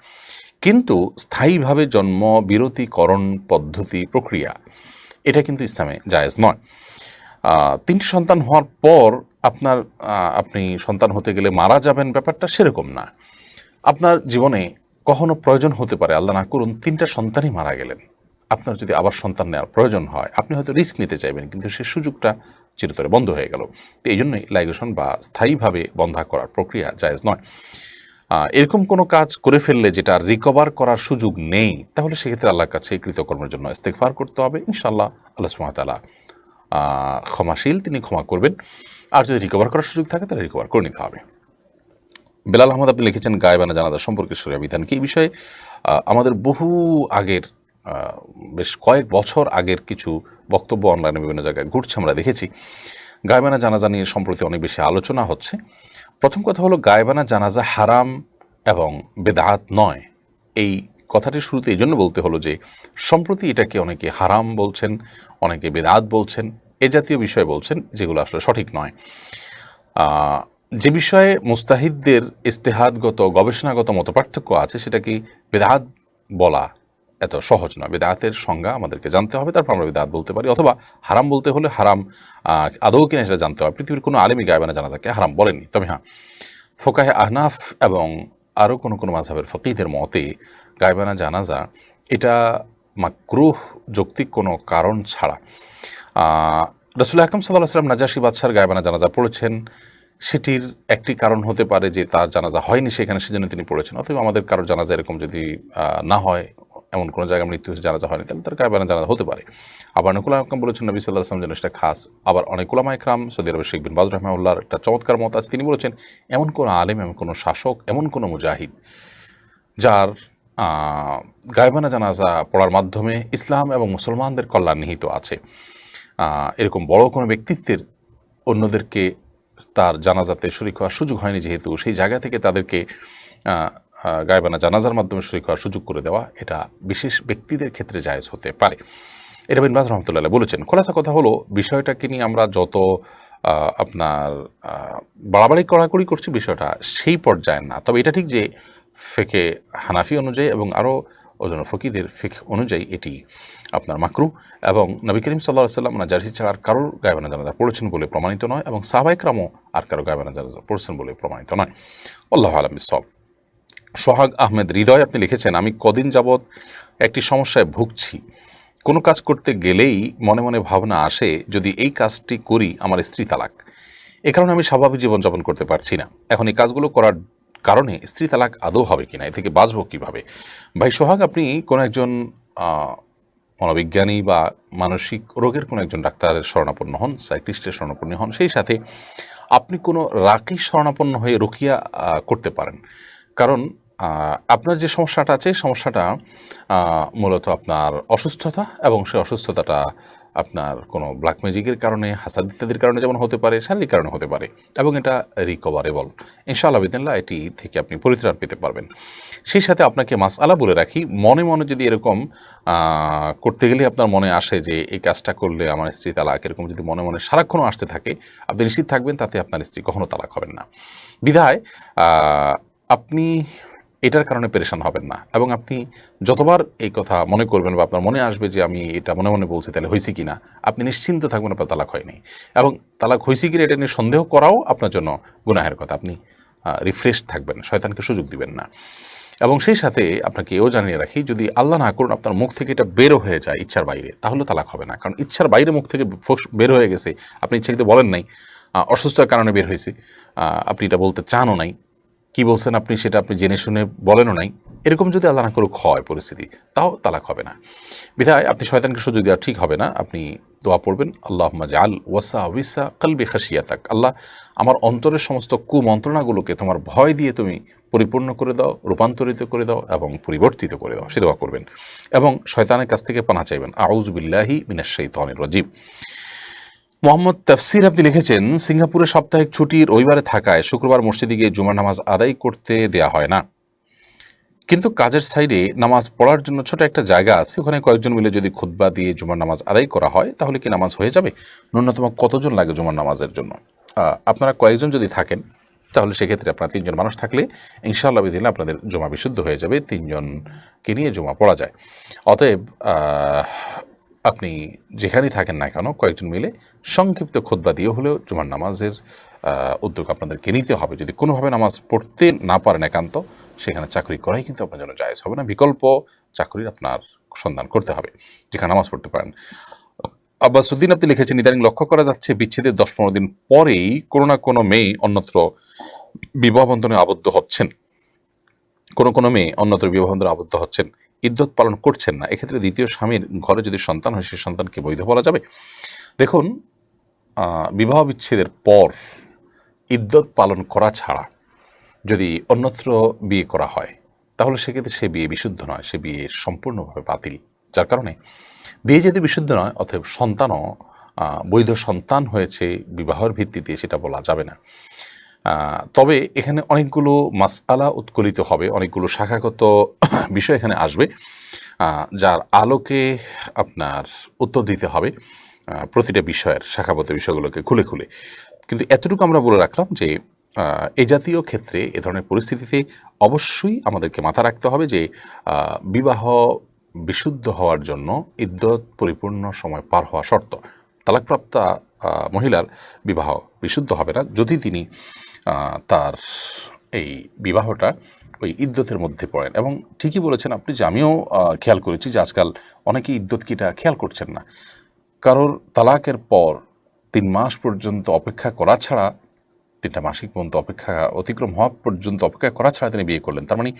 কিন্তু স্থায়ীভাবে জন্ম বিরতিকরণ পদ্ধতি প্রক্রিয়া এটা কিন্তু ইসলামে জায়েজ নয়। 3টি সন্তান হওয়ার পর আপনি সন্তান হতে গেলে মারা যাবেন, ব্যাপারটা সেরকম না। আপনার জীবনে কখনো প্রয়োজন হতে পারে, আল্লাহ না করুন 3টা সন্তানই মারা গেলেন, আপনার যদি আবার সন্তান নেওয়ার প্রয়োজন হয় আপনি হয়তো রিস্ক নিতে চাইবেন, কিন্তু সে সুযোগটা চিরতরে বন্ধ হয়ে গেল। তো এই জন্যই লাইগেশন বা স্থায়ীভাবে বন্ধা করার প্রক্রিয়া জায়েজ নয়। এরকম কোনো কাজ করে ফেললে যেটা রিকভার করার সুযোগ নেই তাহলে সেক্ষেত্রে আল্লাহর কাছে কৃতকর্মের জন্য ইস্তেগফার করতে হবে। ইনশাআল্লাহ আল্লাহ সুবহানাহু ওয়া তাআলা ক্ষমাশীল, তিনি ক্ষমা করবেন। আর যদি রিকভার করার সুযোগ থাকে তাহলে রিকভার করে নিতে হবে। বেলাল আহমদ আপনি লিখেছেন, গায়েবানা জানাজা সম্পর্কে শরিয়া বিধান কি? এই বিষয়ে আমাদের বহু আগের বেশ কয়েক বছর আগের কিছু বক্তব্য অনলাইনে বিভিন্ন জায়গায় ঘুরছে, আমরা দেখেছি। গায়েবানা জানাজা নিয়ে সম্প্রতি অনেক বেশি আলোচনা হচ্ছে। প্রথম কথা হলো, গায়েবানা জানাজা হারাম এবং বেদাত নয়। এই কথাটি শুরুতে এই জন্য বলতে হলো যে সম্প্রতি এটাকে অনেকে হারাম বলছেন, অনেকে বেদাত বলছেন, এ জাতীয় বিষয় বলছেন যেগুলো আসলে সঠিক নয়। যে বিষয়ে মুস্তাহিদদের ইস্তেহাদগত গবেষণাগত মতপার্থক্য আছে সেটাকে বেদাত বলা এত সহজ নয়। বেদাতের সংজ্ঞা আমাদেরকে জানতে হবে, তারপর আমরা বেদাত বলতে পারি। অথবা হারাম বলতে হলে হারাম আদৌ কিনা সেটা জানতে হবে। পৃথিবীর কোনো আলেমী গায়বানা জানাজাকে হারাম বলেননি। তবে হ্যাঁ, ফোকাহে আহনাফ এবং আরও কোনো মাযহাবের ফকিহদের মতে গায়বানা জানাজা এটা মাকরুহ যৌক্তিক কোনো কারণ ছাড়া। রাসূল আকরাম সাল্লাল্লাহু আলাইহি ওয়াসাল্লাম নাজাশী বাদশার গায়বানা জানাজা পড়েছেন, সেটির একটি কারণ হতে পারে যে তার জানাজা হয়নি সেখানে, সেজন্য তিনি পড়েছেন। অথবা আমাদের কারোর জানাজা এরকম যদি না হয়, এমন কোনো জায়গায় মৃত্যু হয়েছে জানাজা হয়নি, তাহলে তার গায়বানা জানাজা হতে পারে। আবার অনেক উলামা ইকরাম বলেছেন নবী সাল্লাল্লাহু আলাইহি ওয়াসাল্লাম যেন সেটা খাস। আবার অনেক উলামা ইকরাম, সৌদি আরবের শেখ বিন বাজ রাহিমাহুল্লাহর একটা চমৎকার মত আছে, তিনি বলেছেন এমন কোনো আলেম, এমন কোনো শাসক, এমন কোনো মুজাহিদ যার গায়বানা জানাজা পড়ার মাধ্যমে ইসলাম এবং মুসলমানদের কল্যাণ নিহিত আছে, এরকম বড় কোনো ব্যক্তিত্বের অন্যদেরকে তার জানাজাতে শরীক হওয়ার সুযোগ হয়নি, যেহেতু সেই জায়গা থেকে তাদেরকে গায়বানা জানাজার মাধ্যমে শরীক হওয়ার সুযোগ করে দেওয়া এটা বিশেষ ব্যক্তিদের ক্ষেত্রে জায়েজ হতে পারে। এটা বিন বাজ রহমতুল্লাহ বলেছেন। খোলাসা কথা হলো, বিষয়টাকে নিয়ে আমরা যত আপনার বাড়াবাড়ি কড়াকড়ি করছি বিষয়টা সেই পর্যায়ে না। তবে এটা ঠিক যে ফিকহে হানাফি অনুযায়ী এবং আরও অন্যান্য ফকিহদের ফিকহ অনুযায়ী এটি আপনার মাকরুহ, এবং নবী করিম সাল্লাল্লাহু আলাইহি ওয়াসাল্লাম নাজাশী ছাড়া আর কারোর গায়বানা জানাজা পড়েছেন বলে প্রমাণিত নয়, এবং সাহাবায়ে কেরামও আর কারো গায়বানা জানাজা পড়েছেন বলে প্রমাণিত নয়। আল্লাহু আ'লাম বিসওয়াব। সোহাগ আহমেদ হৃদয় আপনি লিখেছেন, আমি কদিন যাবৎ একটি সমস্যায় ভুগছি। কোনো কাজ করতে গেলেই মনে মনে ভাবনা আসে, যদি এই কাজটি করি আমার স্ত্রী তালাক। এ কারণে আমি স্বাভাবিক জীবনযাপন করতে পারছি না। এখন এই কাজগুলো করার কারণে স্ত্রী তালাক আদৌ হবে কিনা, এ থেকে বাঁচব কীভাবে? ভাই সোহাগ, আপনি কোনো একজন মনোবিজ্ঞানী বা মানসিক রোগের কোনো একজন ডাক্তারের শরণাপন্ন হন, সাইকিয়াট্রিস্টের শরণাপন্ন হন। সেই সাথে আপনি কোনো রাকির শরণাপন্ন হয়ে রুকিয়া করতে পারেন। কারণ আপনার যে সমস্যাটা আছে, সমস্যাটা মূলত আপনার অসুস্থতা, এবং সেই অসুস্থতাটা আপনার কোনো ব্ল্যাক ম্যাজিকের কারণে, হাসাদ ইত্যাদির কারণে যেমন হতে পারে, শারীরিক কারণে হতে পারে, এবং এটা রিকভারেবল। ইনশাআল্লাহ বিদিনিল্লাহ এটি থেকে আপনি পরিত্রাণ পেতে পারবেন। সেই সাথে আপনাকে মাসআলা বলে রাখি, মনে মনে যদি এরকম করতে গেলে আপনার মনে আসে যে এই কাজটা করলে আমার স্ত্রী তালাক, এরকম যদি মনে মনে সারাক্ষণও আসতে থাকে, আপনি নিশ্চিত থাকবেন তাতে আপনার স্ত্রী কখনো তালাক হবেন না। বিধায় আপনি এটার কারণে পেরেশান হবেন না, এবং আপনি যতবার এই কথা মনে করবেন বা আপনার মনে আসবে যে আমি এটা মনে মনে বলছি, তাহলে হয়েছে কি না, আপনি নিশ্চিন্ত থাকবেন আপনার তালাক হয়নি। এবং তালাক হয়েছে কিনা এটা নিয়ে সন্দেহ করাও আপনার জন্য গুনাহের কথা। আপনি রিফ্রেশ থাকবেন, শয়তানকে সুযোগ দিবেন না। এবং সেই সাথে আপনাকে এও জানিয়ে রাখি, যদি আল্লাহ না করুন আপনার মুখ থেকে এটা বেরো হয়ে যায় ইচ্ছার বাইরে, তাহলে তালাক হবে না। কারণ ইচ্ছার বাইরে মুখ থেকে বের হয়ে গেছে, আপনি ইচ্ছাকৃত বলেন নাই, অসুস্থতার কারণে বের হয়েছে, আপনি এটা বলতে চানও নাই, কি বলছেন আপনি সেটা আপনি জেনে শুনে বলেনও নাই, এরকম যদি আল্লাহ না করুক হয় পরিস্থিতি, তাও তালাক হবে না। বিধায় আপনি শয়তানকে সুযোগ দেওয়া ঠিক হবে না। আপনি দোয়া পড়বেন, আল্লাহুম্মা জাআল ওয়াসাওয়িসা কলবি খাশিয়াতাক, আল্লাহ আমার অন্তরের সমস্ত কুমন্ত্রণাগুলোকে তোমার ভয় দিয়ে তুমি পরিপূর্ণ করে দাও, রূপান্তরিত করে দাও এবং পরিবর্তিত করে দাও, সে দোয়া করবেন। এবং শয়তানের কাছ থেকে পানাহ চাইবেন, আউযু বিল্লাহি মিনাশ শাইতানির রাজিম। মোহাম্মদ তাফসির আপনি লিখেছেন, সিঙ্গাপুরে সাপ্তাহিক ছুটির রবিবারে থাকায় শুক্রবার মসজিদে গিয়ে জুমার নামাজ আদায় করতে দেয়া হয় না, কিন্তু কাজের সাইডে নামাজ পড়ার জন্য ছোট একটা জায়গা আছে, ওখানে কয়েকজন মিলে যদি খুতবা দিয়ে জুমার নামাজ আদায় করা হয় তাহলে কি নামাজ হয়ে যাবে? ন্যূনতম কতজন লাগে জুমার নামাজের জন্য? আপনারা কয়েকজন যদি থাকেন তাহলে সেক্ষেত্রে আপনারা 3 জন মানুষ থাকলে ইনশাআল্লাহ বিদিন আপনাদের জুমা বিশুদ্ধ হয়ে যাবে, 3 জনকে নিয়ে জুমা পড়া যায়। অতএব আপনি যেখানেই থাকেন না কেন কয়েকজন মিলে সংক্ষিপ্ত খুতবা দিয়ে হলেও জুমার নামাজের উদ্যোগ আপনাদেরকে নিতে হবে। যদি কোনোভাবে নামাজ পড়তে না পারেন একান্ত, সেখানে চাকরি করাই কিন্তু আপনার জন্য জায়েজ হবে না, বিকল্প চাকরির আপনার সন্ধান করতে হবে যেখানে নামাজ পড়তে পারেন। আব্বাসউদ্দিন আপনি লিখেছেন, ইদানিং লক্ষ্য করা যাচ্ছে বিচ্ছেদের 10-15 দিন পরেই কোনো না কোনো মেয়ে অন্যত্র বিবাহ বন্ধনে আবদ্ধ হচ্ছেন, কোনো মেয়ে অন্যত্র বিবাহ বন্ধনে আবদ্ধ হচ্ছেন, ইদ্যত পালন করছেন না। এক্ষেত্রে দ্বিতীয় স্বামীর ঘরে যদি সন্তান হয়, সেই সন্তানকে বৈধ বলা যাবে? দেখুন, বিবাহ বিচ্ছেদের পর ইদ্যত পালন করা ছাড়া যদি অন্যত্র বিয়ে করা হয় তাহলে সেক্ষেত্রে সে বিয়ে বিশুদ্ধ নয়, সে বিয়ে সম্পূর্ণভাবে বাতিল। যার কারণে বিয়ে যদি বিশুদ্ধ নয়, অতএব সন্তানও বৈধ সন্তান হয়েছে বিবাহের ভিত্তিতে সেটা বলা যাবে না। তবে এখানে অনেকগুলো মাসআলা উৎকলিত হবে, অনেকগুলো শাখাগত বিষয় এখানে আসবে, যার আলোকে আপনার উত্তর দিতে হবে প্রতিটা বিষয়ের শাখাগত বিষয়গুলোকে খুলে খুলে। কিন্তু এতটুকু আমরা বলে রাখলাম যে এই জাতীয় ক্ষেত্রে এ ধরনের পরিস্থিতিতে অবশ্যই আমাদেরকে মাথায় রাখতে হবে যে বিবাহ বিশুদ্ধ হওয়ার জন্য ইদ্যত পরিপূর্ণ সময় পার হওয়া শর্ত। তালাকপ্রাপ্তা মহিলার বিবাহ বিশুদ্ধ হবে না যদি তিনি তার এই বিবাহটা ওই ইদ্যতের মধ্যে পড়েন। এবং ঠিকই বলেছেন আপনি যে আমিও খেয়াল করেছি যে আজকাল অনেকে ইদ্যত কিটা খেয়াল করছেন না। কারোর তালাকের পর 3 মাস পর্যন্ত অপেক্ষা করা ছাড়া, 3টা মাসিক পর্যন্ত অপেক্ষা অতিক্রম হওয়া পর্যন্ত অপেক্ষা করা ছাড়া তিনি বিয়ে করলেন। তার মানে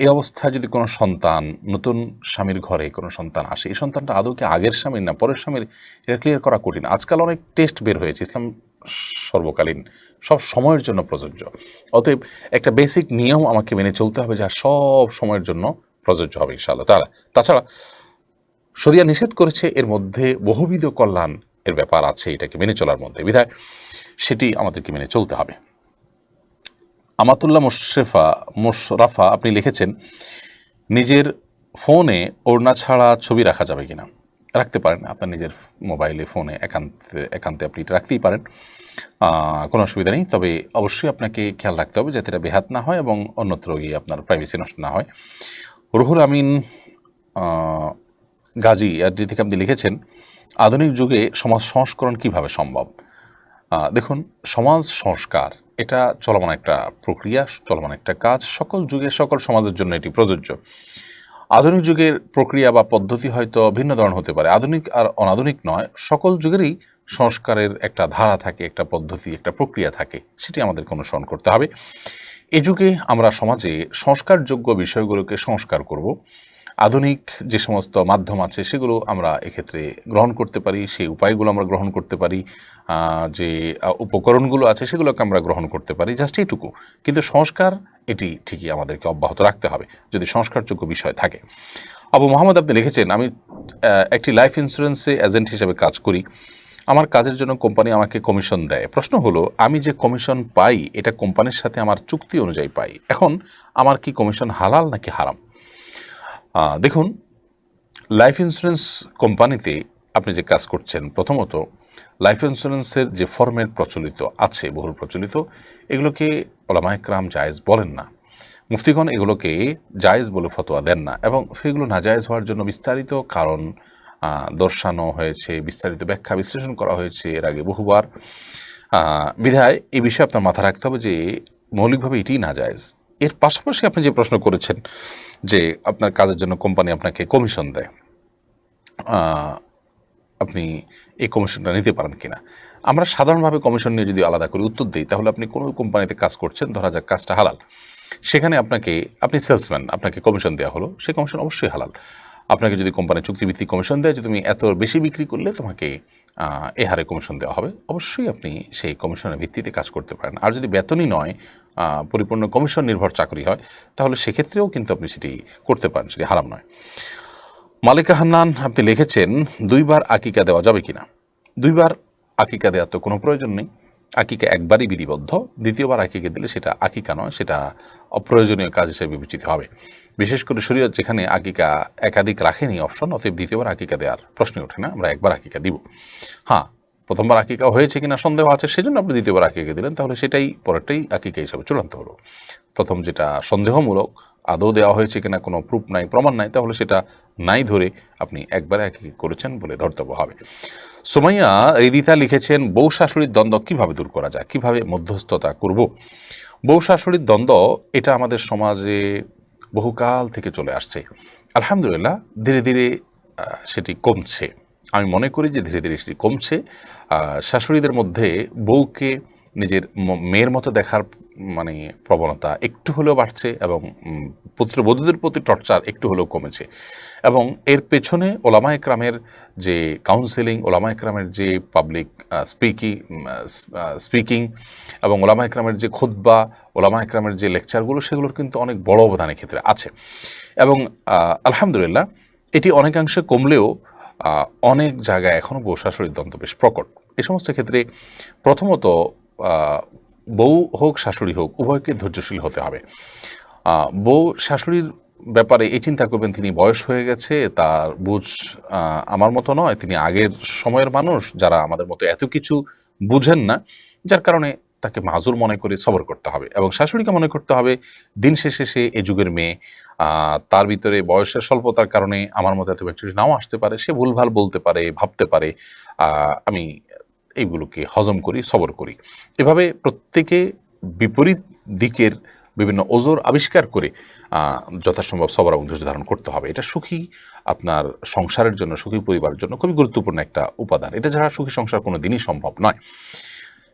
এই অবস্থায় যদি কোনো সন্তান, নতুন স্বামীর ঘরে কোনো সন্তান আসে, এই সন্তানটা আদৌ কি আগের স্বামীর না পরের স্বামীর, এটা ক্লিয়ার করা কঠিন। আজকাল অনেক টেস্ট বের হয়েছে, ইসলাম সর্বকালীন সব সময়ের জন্য প্রযোজ্য। অতএব একটা বেসিক নিয়ম আমাকে মেনে চলতে হবে যা সব সময়ের জন্য প্রযোজ্য হবে ইনশাআল্লাহ তাআলা। তাছাড়া শরিয়া নিষেধ করেছে, এর মধ্যে বহুবিধ কল্যাণ এর ব্যাপার আছে এটাকে মেনে চলার মধ্যে, বিধায় সেটি আমাদেরকে মেনে চলতে হবে। আমাতুল্লাহ মোশরাফা আপনি লিখেছেন, নিজের ফোনে ওড়না ছাড়া ছবি রাখা যাবে কিনা? রাখতে পারেন, আপনার নিজের মোবাইলে ফোনে একান্তে আপনি এটা রাখতেই পারেন, কোনো অসুবিধা নেই। তবে অবশ্যই আপনাকে খেয়াল রাখতে হবে যাতে এটা বেহাত না হয় এবং অন্যত্র গিয়ে আপনার প্রাইভেসি নষ্ট না হয়। রুহুল আমিন গাজী এটি থেকে আপনি লিখেছেন, আধুনিক যুগে সমাজ সংস্করণ কিভাবে সম্ভব? দেখুন, সমাজ সংস্কার এটা চলমান একটা প্রক্রিয়া, চলমান একটা কাজ, সকল যুগে সকল সমাজের জন্য এটি প্রযোজ্য। আধুনিক যুগের প্রক্রিয়া বা পদ্ধতি হয়তো ভিন্ন ধরনের হতে পারে, আধুনিক আর অনাধুনিক নয়, সকল যুগেরই সংস্কারের একটা ধারা থাকে, একটা পদ্ধতি, একটা প্রক্রিয়া থাকে, সেটি আমাদেরকে অনুসরণ করতে হবে। এই যুগে আমরা সমাজে সংস্কারযোগ্য বিষয়গুলোকে সংস্কার করব। আধুনিক যে সমস্ত মাধ্যম আছে সেগুলো আমরা এক্ষেত্রে গ্রহণ করতে পারি, সেই উপায়গুলো আমরা গ্রহণ করতে পারি, যে উপকরণগুলো আছে সেগুলোকে আমরা গ্রহণ করতে পারি, জাস্ট এইটুকু। কিন্তু সংস্কার এটি ঠিকই আমাদেরকে অব্যাহত রাখতে হবে যদি সংস্কারযোগ্য বিষয় থাকে। আবু মোহাম্মদ আপনি লিখেছেন, আমি একটি লাইফ ইন্স্যুরেন্সে এজেন্ট হিসেবে কাজ করি, আমার কাজের জন্য কোম্পানি আমাকে কমিশন দেয়। প্রশ্ন হলো, আমি যে কমিশন পাই এটা কোম্পানির সাথে আমার চুক্তি অনুযায়ী পাই, এখন আমার কি কমিশন হালাল নাকি হারাম? দেখুন, লাইফ ইন্স্যুরেন্স কোম্পানিতে আপনি যে কাজ করছেন, প্রথমত লাইফ ইন্স্যুরেন্সের যে ফরম্যাট প্রচলিত আছে, বহুল প্রচলিত, এগুলোকে ওলামায়ে কেরাম জায়েজ বলেন না, মুফতিগণ এগুলোকে জায়েজ বলে ফতোয়া দেন না, এবং সেগুলো নাজায়েজ হওয়ার জন্য বিস্তারিত কারণ দর্শানো হয়েছে, বিস্তারিত ব্যাখ্যা বিশ্লেষণ করা হয়েছে এর আগে বহুবার। বিধায় এই বিষয়ে আপনার মাথা রাখতে হবে যে মৌলিকভাবে এটিই নাজায়েজ। এর পাশাপাশি আপনি যে প্রশ্ন করেছেন যে আপনার কাজের জন্য কোম্পানি আপনাকে কমিশন দেয়, আপনি এই কমিশনটা নিতে পারেন কিনা? আমরা সাধারণভাবে কমিশন নিয়ে যদি আলাদা করে উত্তর দিই, তাহলে আপনি কোনো কোম্পানিতে কাজ করছেন, ধরা যাক কাজটা হালাল, সেখানে আপনি সেলসম্যান, আপনাকে কমিশন দেওয়া হলো, সেই কমিশন অবশ্যই হালাল। আপনাকে যদি কোম্পানি চুক্তিভিত্তিক কমিশন দেয় যে তুমি এত বেশি বিক্রি করলে তোমাকে এ হারে কমিশন দেওয়া হবে, অবশ্যই আপনি সেই কমিশনের ভিত্তিতে কাজ করতে পারেন। আর যদি বেতনই নয়, পরিপূর্ণ কমিশন নির্ভর চাকরি হয়, তাহলে সেক্ষেত্রেও কিন্তু আপনি সেটি করতে পারেন, সেটি হারাম নয়। মালিকা হান্নান আপনি লিখেছেন, 2 বার আকিকা দেওয়া যাবে কিনা? 2 বার আকিকা দেওয়ার তো কোনো প্রয়োজন নেই, আকিকা একবারই বিধিবদ্ধ, দ্বিতীয়বার আকিকা দিলে সেটা আকিকা নয়, সেটা অপ্রয়োজনীয় কাজ হিসেবে বিবেচিত হবে। বিশেষ করে শরীয়ত যেখানে আকিকা একাধিক রাখেনি অপশন, অতএব দ্বিতীয়বার আকিকা দেওয়ার প্রশ্নই ওঠে না, আমরা একবার আকিকা দিব। হ্যাঁ, প্রথমবার আকিকা হয়েছে কিনা সন্দেহ আছে, সেজন্য আপনি দ্বিতীয়বার আকিকা দিলেন, তাহলে সেটাই পরেরটাই আকিকা হিসাবে চূড়ান্ত হলো। প্রথম যেটা সন্দেহমূলক, আদৌ দেওয়া হয়েছে কিনা কোনো প্রুফ নাই, প্রমাণ নাই, তাহলে সেটা নাই ধরে আপনি একবারে আকিকা করেছেন বলে ধর্তব্য হবে। সুমাইয়া রিদিতা লিখেছেন, বউ শাশুড়ির দ্বন্দ্ব কিভাবে দূর করা যায়, কিভাবে মধ্যস্থতা করব? বউ শাশুড়ির দ্বন্দ্ব এটা আমাদের সমাজে বহুকাল থেকে চলে আসছে, আলহামদুলিল্লাহ ধীরে ধীরে সেটি কমছে। আমি মনে করি যে ধীরে ধীরে সেটি কমছে। শাশুড়িদের মধ্যে বউকে নিজের মেয়ের মতো দেখার প্রবণতা একটু হলেও বাড়ছে, এবং পুত্রবধূদের প্রতি টর্চার একটু হলেও কমেছে। এবং এর পেছনে ওলামায়ে কেরামের যে কাউন্সেলিং, ওলামায়ে কেরামের যে পাবলিক স্পিকিং এবং ওলামায়ে কেরামের যে খুতবা, ওলামায়ে কেরামের যে লেকচারগুলো, সেগুলোর কিন্তু অনেক বড় অবদানের ক্ষেত্রে আছে। এবং আলহামদুলিল্লাহ এটি অনেকাংশে কমলেও অনেক জায়গায় এখনও বউ শাশুড়ির দ্বন্দ্ব বেশ প্রকট। এই সমস্ত ক্ষেত্রে প্রথমত বউ হোক শাশুড়ি হোক উভয়কে ধৈর্যশীল হতে হবে। বউ শাশুড়ির ব্যাপারে এই চিন্তা করবেন তিনি বয়স হয়ে গেছে, তার বুঝ আমার মতো নয়, তিনি আগের সময়ের মানুষ যারা আমাদের মতো এত কিছু বুঝেন না, যার কারণে তাকে মাজুর মনে করে সবর করতে হবে। এবং শাশুড়িকে মনে করতে হবে দিন শেষে সে এ যুগের মেয়ে, তার ভিতরে বয়সের স্বল্পতার কারণে আমার মতো এত ম্যাচুরিটি নাও আসতে পারে, সে ভুলভাল বলতে পারে, ভাবতে পারে, আমি এইগুলোকে হজম করি, সবর করি। এভাবে প্রত্যেকে বিপরীত দিকের বিভিন্ন ওজোর আবিষ্কার করে যথাসম্ভব সবর এবং ধৈর্য ধারণ করতে হবে। এটা সুখী আপনার সংসারের জন্য, সুখী পরিবারের জন্য খুবই গুরুত্বপূর্ণ একটা উপাদান। এটা ছাড়া সুখী সংসার কোনো দিনই সম্ভব নয়।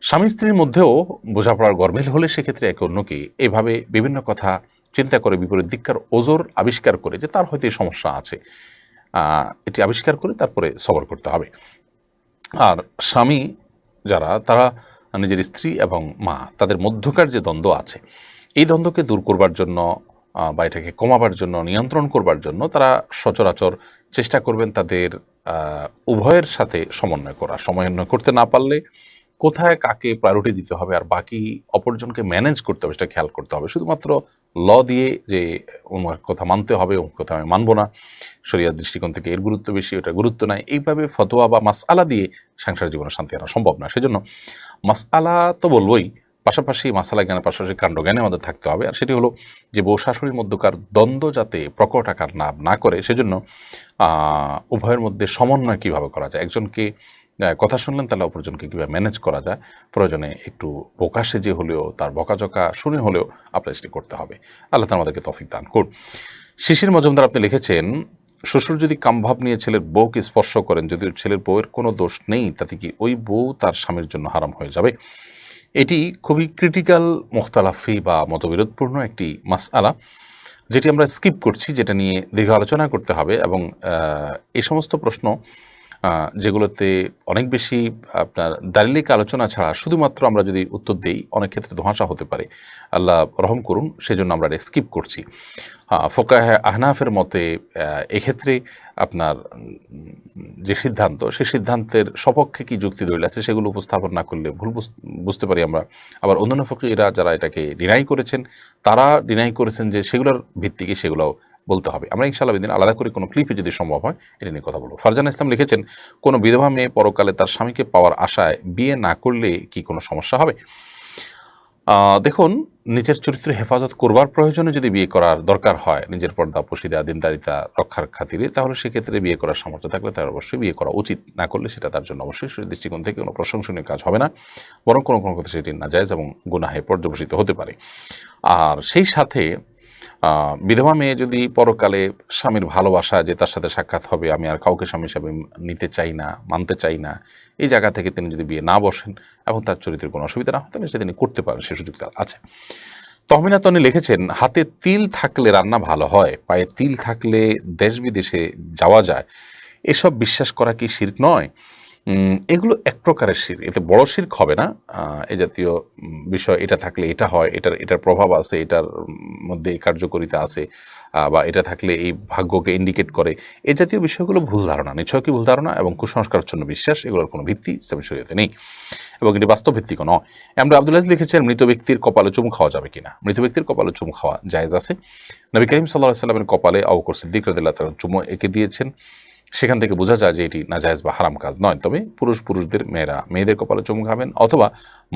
স্বামী স্ত্রীর মধ্যেও বোঝাপড়ার গরমিল হলে সেক্ষেত্রে একে অন্যকে এভাবে বিভিন্ন কথা চিন্তা করে বিপরীত দিককার ওজোর আবিষ্কার করে যে তার হয়তো এই সমস্যা আছে, এটি আবিষ্কার করে তারপরে সবর করতে হবে। আর স্বামী যারা, তারা নিজের স্ত্রী এবং মা তাদের মধ্যকার যে দ্বন্দ্ব আছে এই দ্বন্দ্বকে দূর করবার জন্য বা এটাকে কমাবার জন্য, নিয়ন্ত্রণ করবার জন্য তারা সচরাচর চেষ্টা করবেন তাদের উভয়ের সাথে সমন্বয় করা। সমন্বয় করতে না পারলে কোথায় কাকে প্রায়োরিটি দিতে হবে আর বাকি অপরজনকে ম্যানেজ করতে হবে সেটা খেয়াল করতে হবে। শুধুমাত্র ল দিয়ে যে ওনার কথা মানতে হবে, ওর কথা আমি মানবো না, শরিয়ার দৃষ্টিকোণ থেকে এর গুরুত্ব বেশি, ওটা গুরুত্ব নাই, এইভাবে ফতোয়া বা মাসআলা দিয়ে সংসার জীবনে শান্তি আনা সম্ভব না। সেজন্য মাসআলা তো বলবোই, পাশাপাশি মাসালা জ্ঞানের পাশাপাশি কাণ্ড জ্ঞানে আমাদের থাকতে হবে। আর সেটি হলো যে বউ শাশুড়ির মধ্যকার দ্বন্দ্ব যাতে প্রকট আকার না করে, সেজন্য উভয়ের মধ্যে সমন্বয় কীভাবে করা যায়, একজনকে কথা শুনলেন তাহলে অপরজনকে কীভাবে ম্যানেজ করা যায়, প্রয়োজনে একটু বোকা সেজে হলেও, তার বকাঝকা শুনে হলেও আপনার সেটি করতে হবে। আল্লাহ তাআলা আমাদেরকে তৌফিক দান করুন। শিশির মজুমদার আপনি লিখেছেন, শ্বশুর যদি কামভাব নিয়ে ছেলের বউকে স্পর্শ করেন, যদি ছেলের বউয়ের কোনো দোষ নেই, তাতে কি ওই বউ তার স্বামীর জন্য হারাম হয়ে যাবে? এটি খুবই ক্রিটিক্যাল, মুখতালাফি বা মতবিরোধপূর্ণ একটি মাসআলা, যেটি আমরা স্কিপ করছি, যেটা নিয়ে দীর্ঘ আলোচনা করতে হবে। এবং এই সমস্ত প্রশ্ন যেগুলোতে অনেক বেশি আপনার দালিলিক আলোচনা ছাড়া শুধুমাত্র আমরা যদি উত্তর দিই অনেক ক্ষেত্রে ধোঁয়াশা হতে পারে, আল্লাহ রহম করুন, সেজন্য আমরা এটা স্কিপ করছি। ফোকাহে আহনাফের মতে এক্ষেত্রে আপনার যে সিদ্ধান্ত, সেই সিদ্ধান্তের সপক্ষে কি যুক্তি দলিল আছে সেগুলো উপস্থাপন না করলে ভুল বুঝতে পারি আমরা। আবার অন্যান্য ফকিরা যারা এটাকে ডিনাই করেছেন, তারা ডিনাই করেছেন যে সেগুলোর ভিত্তিকে সেগুলোও বলতে হবে। আমরা ইনশাআল্লাহ দিন আলাদা করে কোনো ক্লিপে যদি সম্ভব হয় এটা নিয়ে কথা বলবো। ফারজানা ইসলাম লিখেছেন, কোনো বিধবা মেয়ে পরকালে তার স্বামীকে পাওয়ার আশায় বিয়ে না করলে কি কোনো সমস্যা হবে? দেখুন, নিজের চরিত্র হেফাজত করবার প্রয়োজনে যদি বিয়ে করার দরকার হয়, নিজের পর্দা, পশিদা, দিনদারিতা রক্ষার খাতিরে, তাহলে সেক্ষেত্রে বিয়ে করার সামর্থ্য থাকলে তার অবশ্যই বিয়ে করা উচিত। না করলে সেটা তার জন্য অবশ্যই সেই দৃষ্টিকোণ থেকে কোনো প্রশংসনীয় কাজ হবে না, বরং কোনো কোনো কথা সেটি নাজায়েজ এবং গুনাহে পর্যবসিত হতে পারে। আর সেই সাথে বিধবা মেয়ে যদি পরকালে স্বামীর ভালোবাসা যে তার সাথে সাক্ষাৎ হবে, আমি আর কাউকে স্বামী হিসাবে নিতে চাই না, মানতে চাই না, এই জায়গা থেকে তিনি যদি বিয়ে না বসেন এবং তার চরিত্রের কোনো অসুবিধা না হয়, তাহলে সেটা তিনি করতে পারেন, সে সুযোগ তার আছে। তহমিনা তনি লিখেছেন, হাতে তিল থাকলে রান্না ভালো হয়, পায়ে তিল থাকলে দেশ বিদেশে যাওয়া যায়, এসব বিশ্বাস করা কি শিরক নয়? এগুলো এক প্রকারের শিরক, এতে বড় শিরক হবে না। এই জাতীয় বিষয়, এটা থাকলে এটা হয়, এটার প্রভাব আছে, এটার মধ্যে এই কার্যকারিতা আছে, বা এটা থাকলে এই ভাগ্যকে ইন্ডিকেট করে, এই জাতীয় বিষয়গুলো ভুল ধারণা, নিছকই ভুল ধারণা এবং কুসংস্কারাচ্ছন্ন বিশ্বাস। এগুলোর কোনো ভিত্তি ইসলামী শরীয়তে নেই এবং এটি বাস্তব ভিত্তিক নয়। আমরা আব্দুল আজিজ লিখেছেন, মৃত ব্যক্তির কপালে চুমু খাওয়া যাবে কিনা? মৃত ব্যক্তির কপালে চুমু খাওয়া জায়েজ আছে। নবী করিম সাল্লাল্লাহু আলাইহি ওয়াসাল্লামের কপালে আবু বকর সিদ্দিক রাদিয়াল্লাহু তাআলা চুমু এঁকে দিয়েছেন, সেখান থেকে বোঝা যায় যে এটি নাজায়েজ বা হারাম কাজ নয়। তবে পুরুষদের, মেয়েদের কপালে চুমু খাবেন, অথবা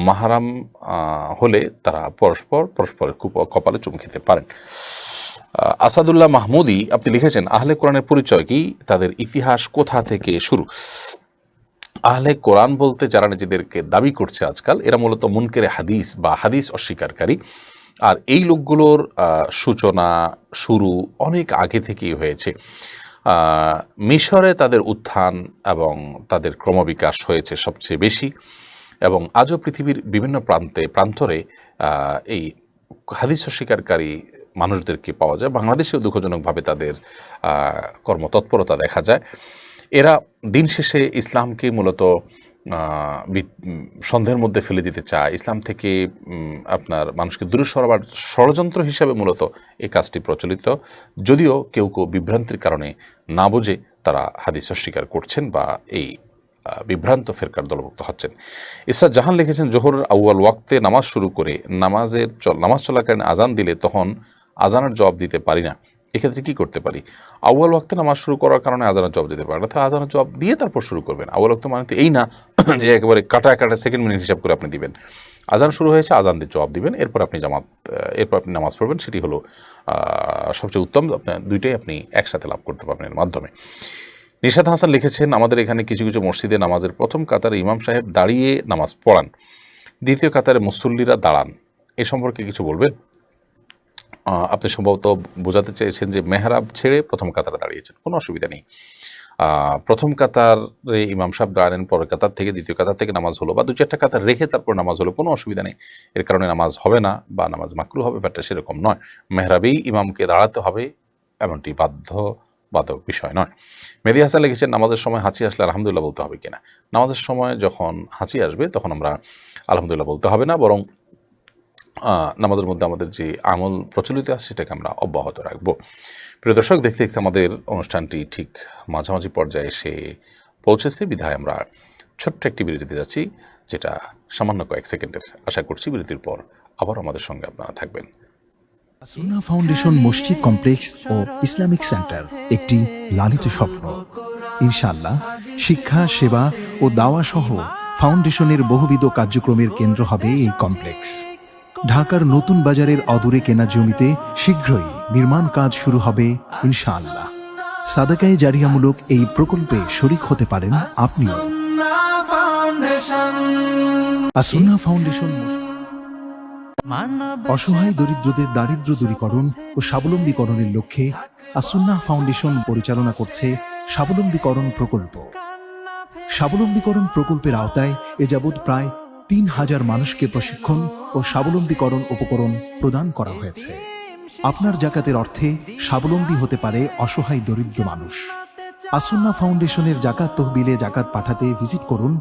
মাহারাম হলে তারা পরস্পরের কপালে চুমু খেতে পারেন। আসাদুল্লাহ মাহমুদি আপনি লিখেছেন, আহলে কোরআনের পরিচয় কি? তাদের ইতিহাস কোথা থেকে শুরু? আহলে কোরআন বলতে যারা নিজেদেরকে দাবি করছে আজকাল, এরা মূলত মুনকেরে হাদিস বা হাদিস অস্বীকারী। আর এই লোকগুলোর সূচনা, শুরু অনেক আগে থেকেই হয়েছে। মিশরে তাদের উত্থান এবং তাদের ক্রমবিকাশ হয়েছে সবচেয়ে বেশি, এবং আজও পৃথিবীর বিভিন্ন প্রান্তরে এই হাদিস অস্বীকারী মানুষদেরকে পাওয়া যায়। বাংলাদেশেও দুঃখজনকভাবে তাদের কর্মতৎপরতা দেখা যায়। এরা দিন শেষে ইসলামকে মূলত সন্দেহের মধ্যে ফেলে দিতে চায়, ইসলাম থেকে আপনার মানুষকে দূরে সরাবার ষড়যন্ত্র হিসাবে মূলত এই কাজটি প্রচলিত, যদিও কেউ বিভ্রান্তির কারণে না বুঝে তারা হাদিস অস্বীকার করছেন বা এই বিভ্রান্ত ফেরকার দলভুক্ত হচ্ছেন। ইসরাত জাহান লিখেছেন, জোহরের আউয়াল ওয়াক্তে নামাজ শুরু করে নামাজ চলাকালীন আজান দিলে তখন আজানের জবাব দিতে পারি না, এক্ষেত্রে কি করতে পারি? আউয়াল ওয়াক্তে নামাজ শুরু করার কারণে আজানের জবাব দিতে পারে না, তাহলে আজানের জবাব দিয়ে তারপর শুরু করবেন। আউয়াল ওয়াক্ত মানে তো এই না যে একেবারে কাটা সেকেন্ড মিনিট হিসাব করে আপনি দিবেন। আজান শুরু হয়েছে, আজান দিয়ে জবাব দিবেন, এরপর আপনি নামাজ পড়বেন, সেটি হলো সবচেয়ে উত্তম। আপনার দুইটাই আপনি একসাথে লাভ করতে পারবেন এর মাধ্যমে। নিশাত হাসান লিখেছেন, আমাদের এখানে কিছু কিছু মসজিদে নামাজের প্রথম কাতারে ইমাম সাহেব দাঁড়িয়ে নামাজ পড়ান, দ্বিতীয় কাতারে মুসল্লিরা দাঁড়ান, এ সম্পর্কে কিছু বলবেন? আপনি সম্ভবত বোঝাতে চেয়েছেন যে মেহরাব ছেড়ে প্রথম কাতারে দাঁড়িয়েছেন, কোনো অসুবিধা নেই। প্রথম কাতারে ইমাম সাহেব দাঁড়ালেন, পরের কাতার থেকে দ্বিতীয় কাতার থেকে নামাজ হলো, বা দু চারটা কাতার রেখে তারপর নামাজ হলো, কোনো অসুবিধা নেই। এর কারণে নামাজ হবে না বা নামাজ মাকরু হবে, ব্যাপারটা সেরকম নয়। মেহরাবেই ইমামকে দাঁড়াতে হবে এমনটি বাধ্যবাধক বিষয় নয়। মেহেদী হাসান লিখেছেন, নামাজের সময় হাঁচি আসলে আলহামদুলিল্লাহ বলতে হবে কিনা? নামাজের সময় যখন হাঁচি আসবে তখন আমরা আলহামদুলিল্লাহ বলতে হবে না, বরং নামাজের মধ্যে আমাদের যে আমল প্রচলিত আছে সেটাকে আমরা অব্যাহত রাখবো। প্রিয় দর্শক, দেখতে দেখতে আমাদের অনুষ্ঠানটি ঠিক মাঝামাঝি পর্যায়ে এসে পৌঁছেছে, বিধায় আমরা ছোট্ট একটি বিরতিতে যাচ্ছি, যেটা সামান্য কয়েক সেকেন্ডের। আশা করছি বিরতির পর আবার আমাদের সঙ্গে আপনারা থাকবেন। সুন্নাহ ফাউন্ডেশন মসজিদ কমপ্লেক্স ও ইসলামিক সেন্টার একটি লালিত স্বপ্ন। ইনশাআল্লাহ শিক্ষা, সেবা ও দাওয়া সহ ফাউন্ডেশনের বহুবিধ কার্যক্রমের কেন্দ্র হবে এই কমপ্লেক্স। ঢাকার নতুন বাজারের অদূরে কেনা জমিতে শীঘ্রই নির্মাণ কাজ শুরু হবে ইনশাআল্লাহ। সাদাকায়ে জারিয়ামূলক এই প্রকল্পে শরীক হতে পারেন আপনিও। সুন্নাহ ফাউন্ডেশন অসহায় দরিদ্রদের দারিদ্র্য দূরীকরণ ও স্বাবলম্বীকরণের লক্ষ্যে সুন্নাহ ফাউন্ডেশন পরিচালনা করছে স্বাবলম্বীকরণ প্রকল্প। স্বাবলম্বীকরণ প্রকল্পের আওতায় এ যাবৎ প্রায় ৩,০০০ মানুষকে প্রশিক্ষণ ও স্বাবলম্বীকরণ উপকরণ প্রদান করা হয়েছে। আপনার জাকাতের অর্থে স্বাবলম্বী হতে পারে অসহায় দরিদ্র মানুষ। সুন্নাহ ফাউন্ডেশনের জাকাত তহবিলে জাকাত পাঠাতে ভিজিট করুন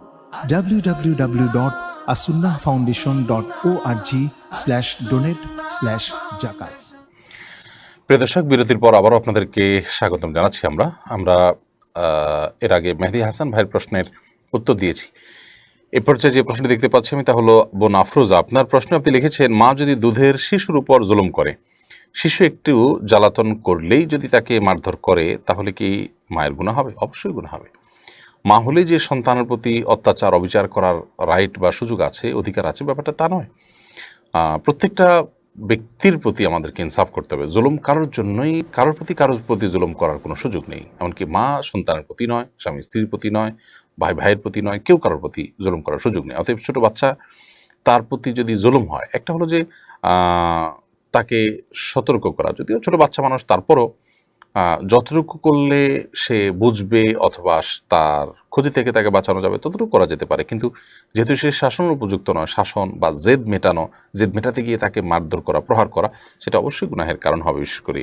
www.asunnahfoundation.org/donate/zakat। প্রিয় দর্শক, বিরতির পর আবারও আপনাদেরকে স্বাগতম জানাচ্ছি। আমরা এর আগে মেহেদী হাসান ভাইয়ের প্রশ্নের উত্তর দিয়েছি। এ পর্যায়ে যে প্রশ্নটি দেখতে পাচ্ছি আমি, তা হলো বোন আফরোজা। আপনার প্রশ্নে আপনি লিখেছেন, মা যদি দুধের শিশুর উপর জুলুম করে, শিশু একটু জ্বালাতন করলেই যদি তাকে মারধর করে, তাহলে কি মায়ের গুনাহ হবে? অবশ্যই গুনাহ হবে। মা হলে যে সন্তানের প্রতি অত্যাচার অবিচার করার রাইট বা সুযোগ আছে, অধিকার আছে, ব্যাপারটা তা নয়। প্রত্যেকটা ব্যক্তির প্রতি আমাদেরকে ইনসাফ করতে হবে। জুলুম কারোর প্রতি জুলুম করার কোনো সুযোগ নেই। এমনকি মা সন্তানের প্রতি নয়, স্বামী স্ত্রীর প্রতি নয়, ভাই ভাইয়ের প্রতি নয়, কেউ কারোর প্রতি জুলুম করার সুযোগ নেই। অতএব ছোটো বাচ্চা, তার প্রতি যদি জুলুম হয়, একটা হলো যে তাকে সতর্ক করা। যদিও ছোটো বাচ্চা মানুষ, তারপরও যতটুকু করলে সে বুঝবে অথবা তার ক্ষতি থেকে তাকে বাঁচানো যাবে ততটুকু করা যেতে পারে। কিন্তু যেহেতু সে শাসনের উপযুক্ত নয়, শাসন বা জেদ মেটাতে গিয়ে তাকে মারধর করা, প্রহার করা, সেটা অবশ্যই গুনাহের কারণ হবে। বিশেষ করে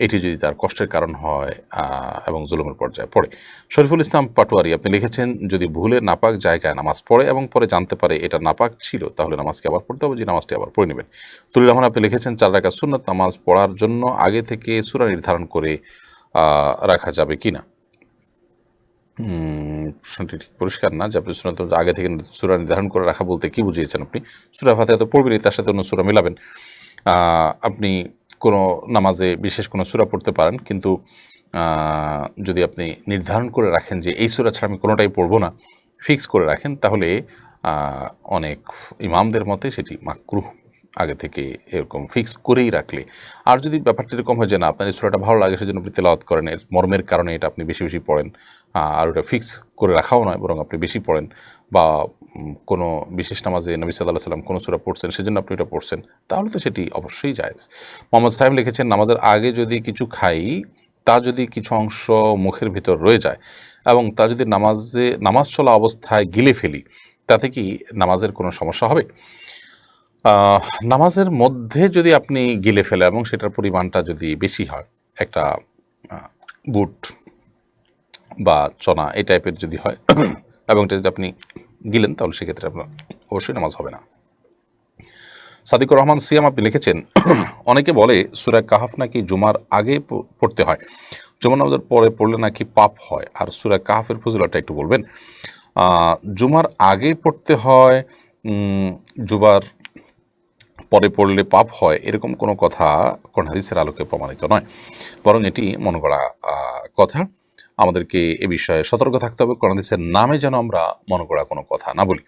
এটি যদি তার কষ্টের কারণ হয় এবং জুলুমের পর্যায়ে পড়ে। শরীফুল ইসলাম পাটোয়ারি, আপনি লিখেছেন, যদি ভুলে নাপাক জায়গায় নামাজ পড়ে এবং পরে জানতে পারে এটা নাপাক ছিল, তাহলে নামাজকে আবার পড়তে হবে, যে নামাজটি আবার পড়ে নেবেন। তুলির রহমান, আপনি লিখেছেন, 4 রাকাত সুন্নাত নামাজ পড়ার জন্য আগে থেকে সূরা নির্ধারণ করে রাখা যাবে কিনা? প্রশ্নটি ঠিক পরিষ্কার না যে আপনি সুন্নাত আগে থেকে সূরা নির্ধারণ করে রাখা বলতে কি বুঝিয়েছেন আপনি? সূরা ফাতিহা তো পড়বেনই, তার সাথে অন্য সূরা মিলাবেন। আপনি কোনো নামাজে বিশেষ কোনো সূরা পড়তে পারেন, কিন্তু যদি আপনি নির্ধারণ করে রাখেন যে এই সূরা ছাড়া আমি কোনোটাই পড়বো না, ফিক্স করে রাখেন, তাহলে অনেক ইমামদের মতে সেটি মাকরুহ, আগে থেকে এরকম ফিক্স করেই রাখলে। আর যদি ব্যাপারটা এরকম হয় যে না, আপনার এই সূরাটা ভালো লাগে সেজন্য আপনি তেলাওয়াত করেন, এর মর্মের কারণে এটা আপনি বেশি বেশি পড়েন, আর ওটা ফিক্স করে রাখাও নয়, বরং আপনি বেশি পড়েন, বা কোনো বিশেষ নামাজে নবী সাল্লাল্লাহু আলাইহি ওয়াসাল্লাম কোনো সূরা পড়ছেন সেজন্য আপনি এটা পড়ছেন, তাহলে তো সেটি অবশ্যই জায়েজ। মোহাম্মদ সাহেব লিখেছেন, নামাজের আগে যদি কিছু খাই, তা যদি কিছু অংশ মুখের ভিতর রয়ে যায় এবং তা যদি নামাজ চলা অবস্থায় গিলে ফেলি, তাতে কি নামাজের কোনো সমস্যা হবে? নামাজের মধ্যে যদি আপনি গিলে ফেলে এবং সেটার পরিমাণটা যদি বেশি হয়, একটা বুট বা চনা এই টাইপের যদি হয় এবং এটা যদি আপনি গিলেন, তাহলে সেক্ষেত্রে আপনার অবশ্যই নামাজ হবে না। সাদিকুর রহমান সিয়াম, আপনি লিখেছেন, অনেকে বলে সূরা কাহাফ নাকি জুমার আগে পড়তে হয়, জুমার নামাজের পরে পড়লে নাকি পাপ হয়, আর সূরা কাহাফের ফজিলতটা একটু বলবেন? জুমার আগে পড়তে হয়, জুমার পরে পড়লে পাপ হয়, এরকম কোনো কথা কোন হাদিসের আলোকে প্রমাণিত নয়, বরং এটি মনে করা কথা। আমাদেরকে এ বিষয়ে সতর্ক থাকতে হবে, কোন হাদিসের নামে যেন আমরা মনে করা কোনো কথা না বলি।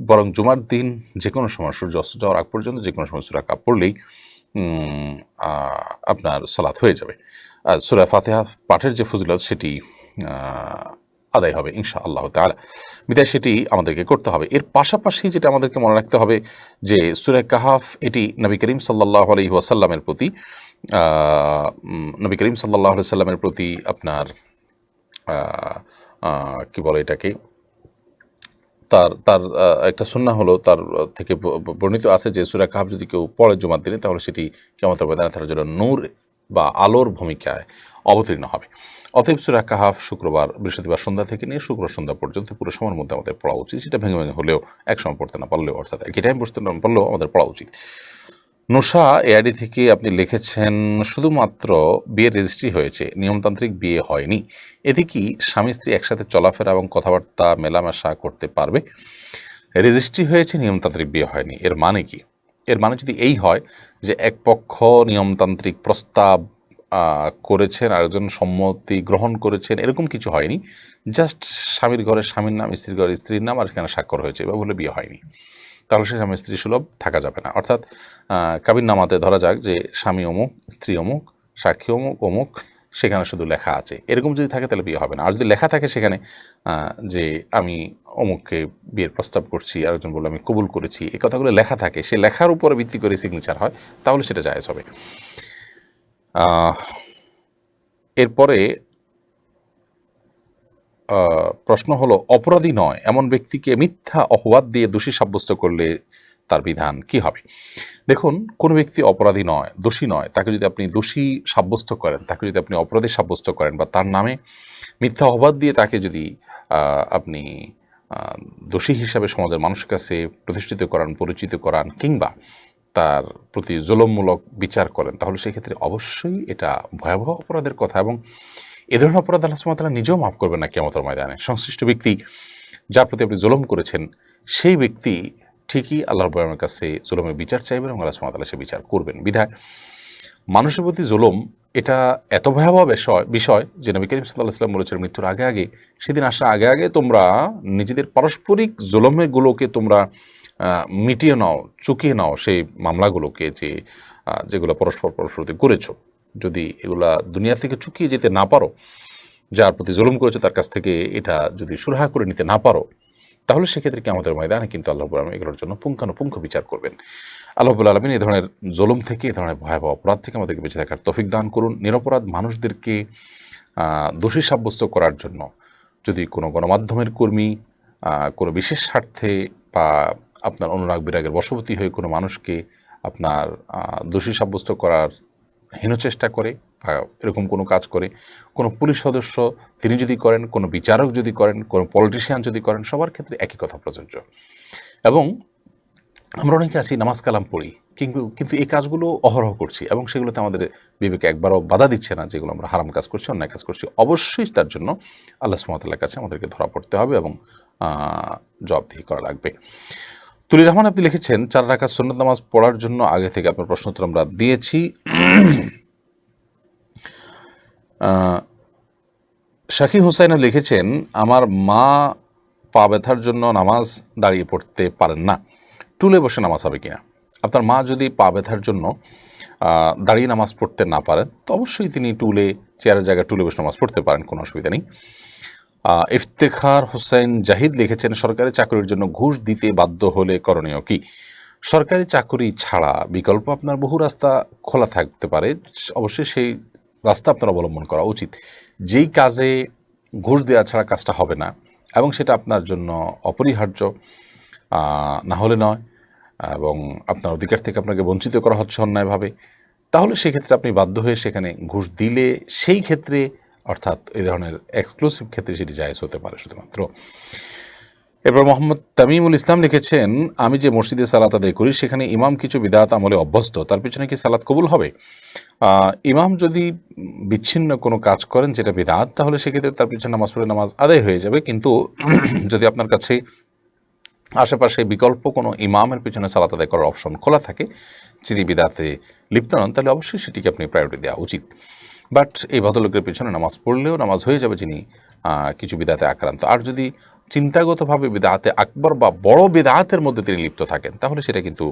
বরং জুমার দিন যে কোনো সময় সূর্য অস্ত যাওয়ার আগ পর্যন্ত যে কোনো সময় সূরা কাফ পড়লেই আপনার সালাত হয়ে যাবে। সূরা ফাতিহা পাঠের যে ফজিলত সেটি আদায় হবে ইনশাআল্লাহ তাআলা। বিধায় সেটি আমাদেরকে করতে হবে। এর পাশাপাশি যেটা আমাদেরকে মনে রাখতে হবে যে সূরা কাহাফ এটি নবী করিম সাল্লাল্লাহু আলাইহি ওয়াসাল্লামের প্রতি আপনার কি বলে এটাকে, তার তার একটা সুন্নাহ হলো, তার থেকে বর্ণিত আছে যে সূরা কাহাফ যদি কেউ পড়ে জুমার দিনে তাহলে সেটি কিয়ামতের ময়দানে তার জন্য নূর বা আলোর ভূমিকায় অবতীর্ণ হবে। অতএব সূরা কাহাফ শুক্রবার বৃহস্পতিবার সন্ধ্যা থেকে নিয়ে শুক্র সন্ধ্যা পর্যন্ত পুরো সময়ের মধ্যে আমাদের পড়া উচিত। সেটা ভেঙে ভেঙে হলেও এক সময় পড়তে না পারলেও, অর্থাৎ একই টাইম বসতে না পারলেও আমাদের পড়া উচিত। নোশা এআইডি থেকে আপনি লিখেছেন, শুধুমাত্র বিয়ের রেজিস্ট্রি হয়েছে, নিয়মতান্ত্রিক বিয়ে হয়নি, এতে কি স্বামী স্ত্রী একসাথে চলাফেরা এবং কথাবার্তা মেলামেশা করতে পারবে? রেজিস্ট্রি হয়েছে, নিয়মতান্ত্রিক বিয়ে হয়নি, এর মানে কি? এর মানে যদি এই হয় যে এক পক্ষ নিয়মতান্ত্রিক প্রস্তাব করেছেন, আরেকজন সম্মতি গ্রহণ করেছেন, এরকম কিছু হয়নি, জাস্ট স্বামীর ঘরে স্বামীর নাম, স্ত্রীর ঘরে স্ত্রীর নাম, আর সেখানে স্বাক্ষর হয়েছে, এবার বলে বিয়ে হয়নি, তাহলে সে স্বামী স্ত্রী সুলভ থাকা যাবে না। অর্থাৎ কাবিন নামাতে ধরা যাক যে স্বামী অমুক, স্ত্রী অমুক, সাক্ষী অমুক অমুক, সেখানে শুধু লেখা আছে, এরকম যদি থাকে তাহলে বিয়ে হবে না। আর যদি লেখা থাকে সেখানে যে আমি অমুককে বিয়ের প্রস্তাব করছি, আরেকজন বললো আমি কবুল করেছি, এই কথাগুলো লেখা থাকে, সে লেখার উপরে ভিত্তি করে সিগনেচার হয়, তাহলে সেটা জায়েজ হবে। এরপরে প্রশ্ন হলো, অপরাধী নয় এমন ব্যক্তিকে মিথ্যা অপবাদ দিয়ে দোষী সাব্যস্ত করলে তার বিধান কি হবে? দেখুন, কোনো ব্যক্তি অপরাধী নয়, দোষী নয়, তাকে যদি আপনি দোষী সাব্যস্ত করেন, তাকে যদি আপনি অপরাধী সাব্যস্ত করেন, বা তার নামে মিথ্যা অপবাদ দিয়ে তাকে যদি আপনি দোষী হিসাবে সমাজের মানুষের কাছে প্রতিষ্ঠিত করান, পরিচিত করান, কিংবা তার প্রতি জুলুমমূলক বিচার করেন, তাহলে সেক্ষেত্রে অবশ্যই এটা ভয়াবহ অপরাধের কথা, এবং এ ধরনের অপরাধ আল্লাহ সুবহানাহু ওয়া তাআলা নিজেও মাফ করবেন না কিয়ামতের ময়দানে। সংশ্লিষ্ট ব্যক্তি যার প্রতি আপনি জুলুম করেছেন, সেই ব্যক্তি ঠিকই আল্লাহর রাব্বুল কাছে জুলুমের বিচার চাইবেন এবং আল্লাহ সুবহানাহু ওয়া তাআলা সে বিচার করবেন। বিধায় মানুষের প্রতি জুলুম এটা এত ভয়াবহ বিষয় যে নবী করিম সাল্লাল্লাহু আলাইহি ওয়াসাল্লাম বলেছেন, মৃত্যুর আগে আগে, সেদিন আসার আগে আগে তোমরা নিজেদের পারস্পরিক জুলুমগুলোকে তোমরা মিটিয়ে নাও, চুকিয়ে নাও, সেই মামলাগুলোকে যেগুলো পরস্পর করেছো। যদি এগুলা দুনিয়া থেকে চুকিয়ে যেতে না পারো, যার প্রতি জুলুম করেছো তার কাছ থেকে এটা যদি সুরাহা করে নিতে না পারো, তাহলে সেক্ষেত্রে কি আমাদের ময়দানে কিন্তু আল্লাহ রাব্বুল আলামিন এগুলোর জন্য পুঙ্খানুপুঙ্খ বিচার করবেন। আল্লাহ রাব্বুল আলামিন এই ধরনের জুলুম থেকে, এই ধরনের ভয়াবহ অপরাধ থেকে আমাদেরকে বেঁচে থাকার তৌফিক দান করুন। নিরপরাধ মানুষদেরকে দোষী সাব্যস্ত করার জন্য যদি কোনো গণমাধ্যমের কর্মী কোনো বিশেষ স্বার্থে বা আপনার অনুরাগ বিরাগের বশবর্তী হয়ে কোনো মানুষকে আপনার দোষী সাব্যস্ত করার হীনচেষ্টা করে বা এরকম কোনো কাজ করে, কোনো পুলিশ সদস্য তিনি যদি করেন, কোনো বিচারক যদি করেন, কোনো পলিটিশিয়ান যদি করেন, সবার ক্ষেত্রে একই কথা প্রযোজ্য। এবং আমরা অনেকে আছি নামাজ কালাম পড়ি, কিন্তু এই কাজগুলো অহরহ করছি এবং সেগুলোতে আমাদের বিবেকে একবারও বাধা দিচ্ছে না যেগুলো আমরা হারাম কাজ করছি, অন্যায় কাজ করছি। অবশ্যই তার জন্য আল্লাহ সুবহানাহু ওয়া তাআলার কাছে আমাদেরকে ধরা পড়তে হবে এবং জবাবদিহি করা লাগবে। তুলির রহমান আপনি লিখেছেন, 4 রাকাত সুন্নাত নামাজ পড়ার জন্য আগে থেকে আপনার প্রশ্ন উত্তর আমরা দিয়েছি। শাকিব হুসাইনও লিখেছেন, আমার মা পা ব্যথার জন্য নামাজ দাঁড়িয়ে পড়তে পারেন না, টুলে বসে নামাজ হবে কিনা? আপনার মা যদি পা ব্যথার জন্য দাঁড়িয়ে নামাজ পড়তে না পারেন, তো অবশ্যই তিনি চেয়ারের জায়গায় টুলে বসে নামাজ পড়তে পারেন, কোনো অসুবিধা নেই। ইফতেখার হোসেন জাহিদ লিখেছেন, সরকারি চাকরির জন্য ঘুষ দিতে বাধ্য হলে করণীয় কি? সরকারি চাকরি ছাড়া বিকল্প আপনার বহু রাস্তা খোলা থাকতে পারে, অবশ্যই সেই রাস্তা আপনার অবলম্বন করা উচিত। যেই কাজে ঘুষ দেওয়া ছাড়া কাজটা হবে না এবং সেটা আপনার জন্য অপরিহার্য না হলে নয়, এবং আপনার অধিকার থেকে আপনাকে বঞ্চিত করা হচ্ছে অন্যায়ভাবে, তাহলে সেক্ষেত্রে আপনি বাধ্য হয়ে সেখানে ঘুষ দিলে সেই ক্ষেত্রে, অর্থাৎ এই ধরনের এক্সক্লুসিভ ক্ষেত্রে সেটি জায়েজ হতে পারে শুধুমাত্র। এরপর মোহাম্মদ তামিমুল ইসলাম লিখেছেন, আমি যে মসজিদে সালাত আদায় করি সেখানে ইমাম কিছু বিদআত আমলে অভ্যস্ত, তার পিছনে কি সালাত কবুল হবে? ইমাম যদি বিচ্ছিন্ন কোনো কাজ করেন যেটা বিদআত, তাহলে সেক্ষেত্রে তার পিছনে নামাজ পড়ে নামাজ আদায় হয়ে যাবে। কিন্তু যদি আপনার কাছে আশেপাশে বিকল্প কোনো ইমামের পিছনে সালাত আদায় করার অপশন খোলা থাকে, যিনি বিদআতে লিপ্ত নন, তাহলে অবশ্যই সেটিকে আপনি প্রায়োরিটি দেওয়া উচিত। বাট এই ভদ্রলোকের পিছনে নামাজ পড়লেও নামাজ হয়ে যাবে যিনি কিছু বিদআতে আক্রান্ত। আর যদি চিন্তাগতভাবে বিদআতে আকবর বা বড় বিদআতের মধ্যে তিনি লিপ্ত থাকেন, তাহলে সেটা কিন্তু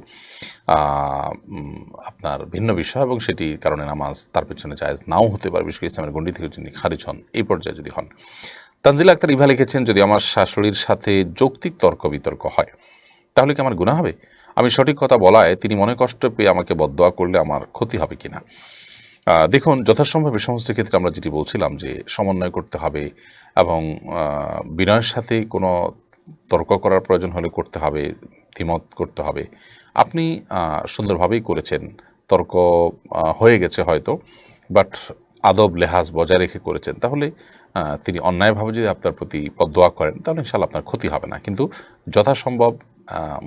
আপনার ভিন্ন বিষয়, এবং সেটির কারণে নামাজ তার পেছনে জায়েজ নাও হতে পারে, বিশেষ করে ইসলামের গণ্ডি থেকে যিনি খারিজ হন, এই পর্যায়ে যদি হন। তানজিল আক্তার ইভা লিখেছেন, যদি আমার শাশুড়ির সাথে যৌক্তিক তর্ক বিতর্ক হয় তাহলে কি আমার গুনাহ হবে? আমি সঠিক কথা বলায় তিনি মনে কষ্ট পেয়ে আমাকে বদদোয়া করলে আমার ক্ষতি হবে কিনা? দেখুন, যথাসম্ভব এই সমস্ত ক্ষেত্রে আমরা যেটি বলছিলাম যে সমন্বয় করতে হবে, এবং বিনয়ের সাথে কোনো তর্ক করার প্রয়োজন হলে করতে হবে, দ্বিমত করতে হবে। আপনি সুন্দরভাবেই করেছেন, তর্ক হয়ে গেছে হয়তো, বাট আদব লেহাজ বজায় রেখে করেছেন, তাহলে তিনি অন্যায়ভাবে যদি আপনার প্রতি বদদোয়া করেন তাহলে ইনশাআল্লাহ আপনার ক্ষতি হবে না। কিন্তু যথাসম্ভব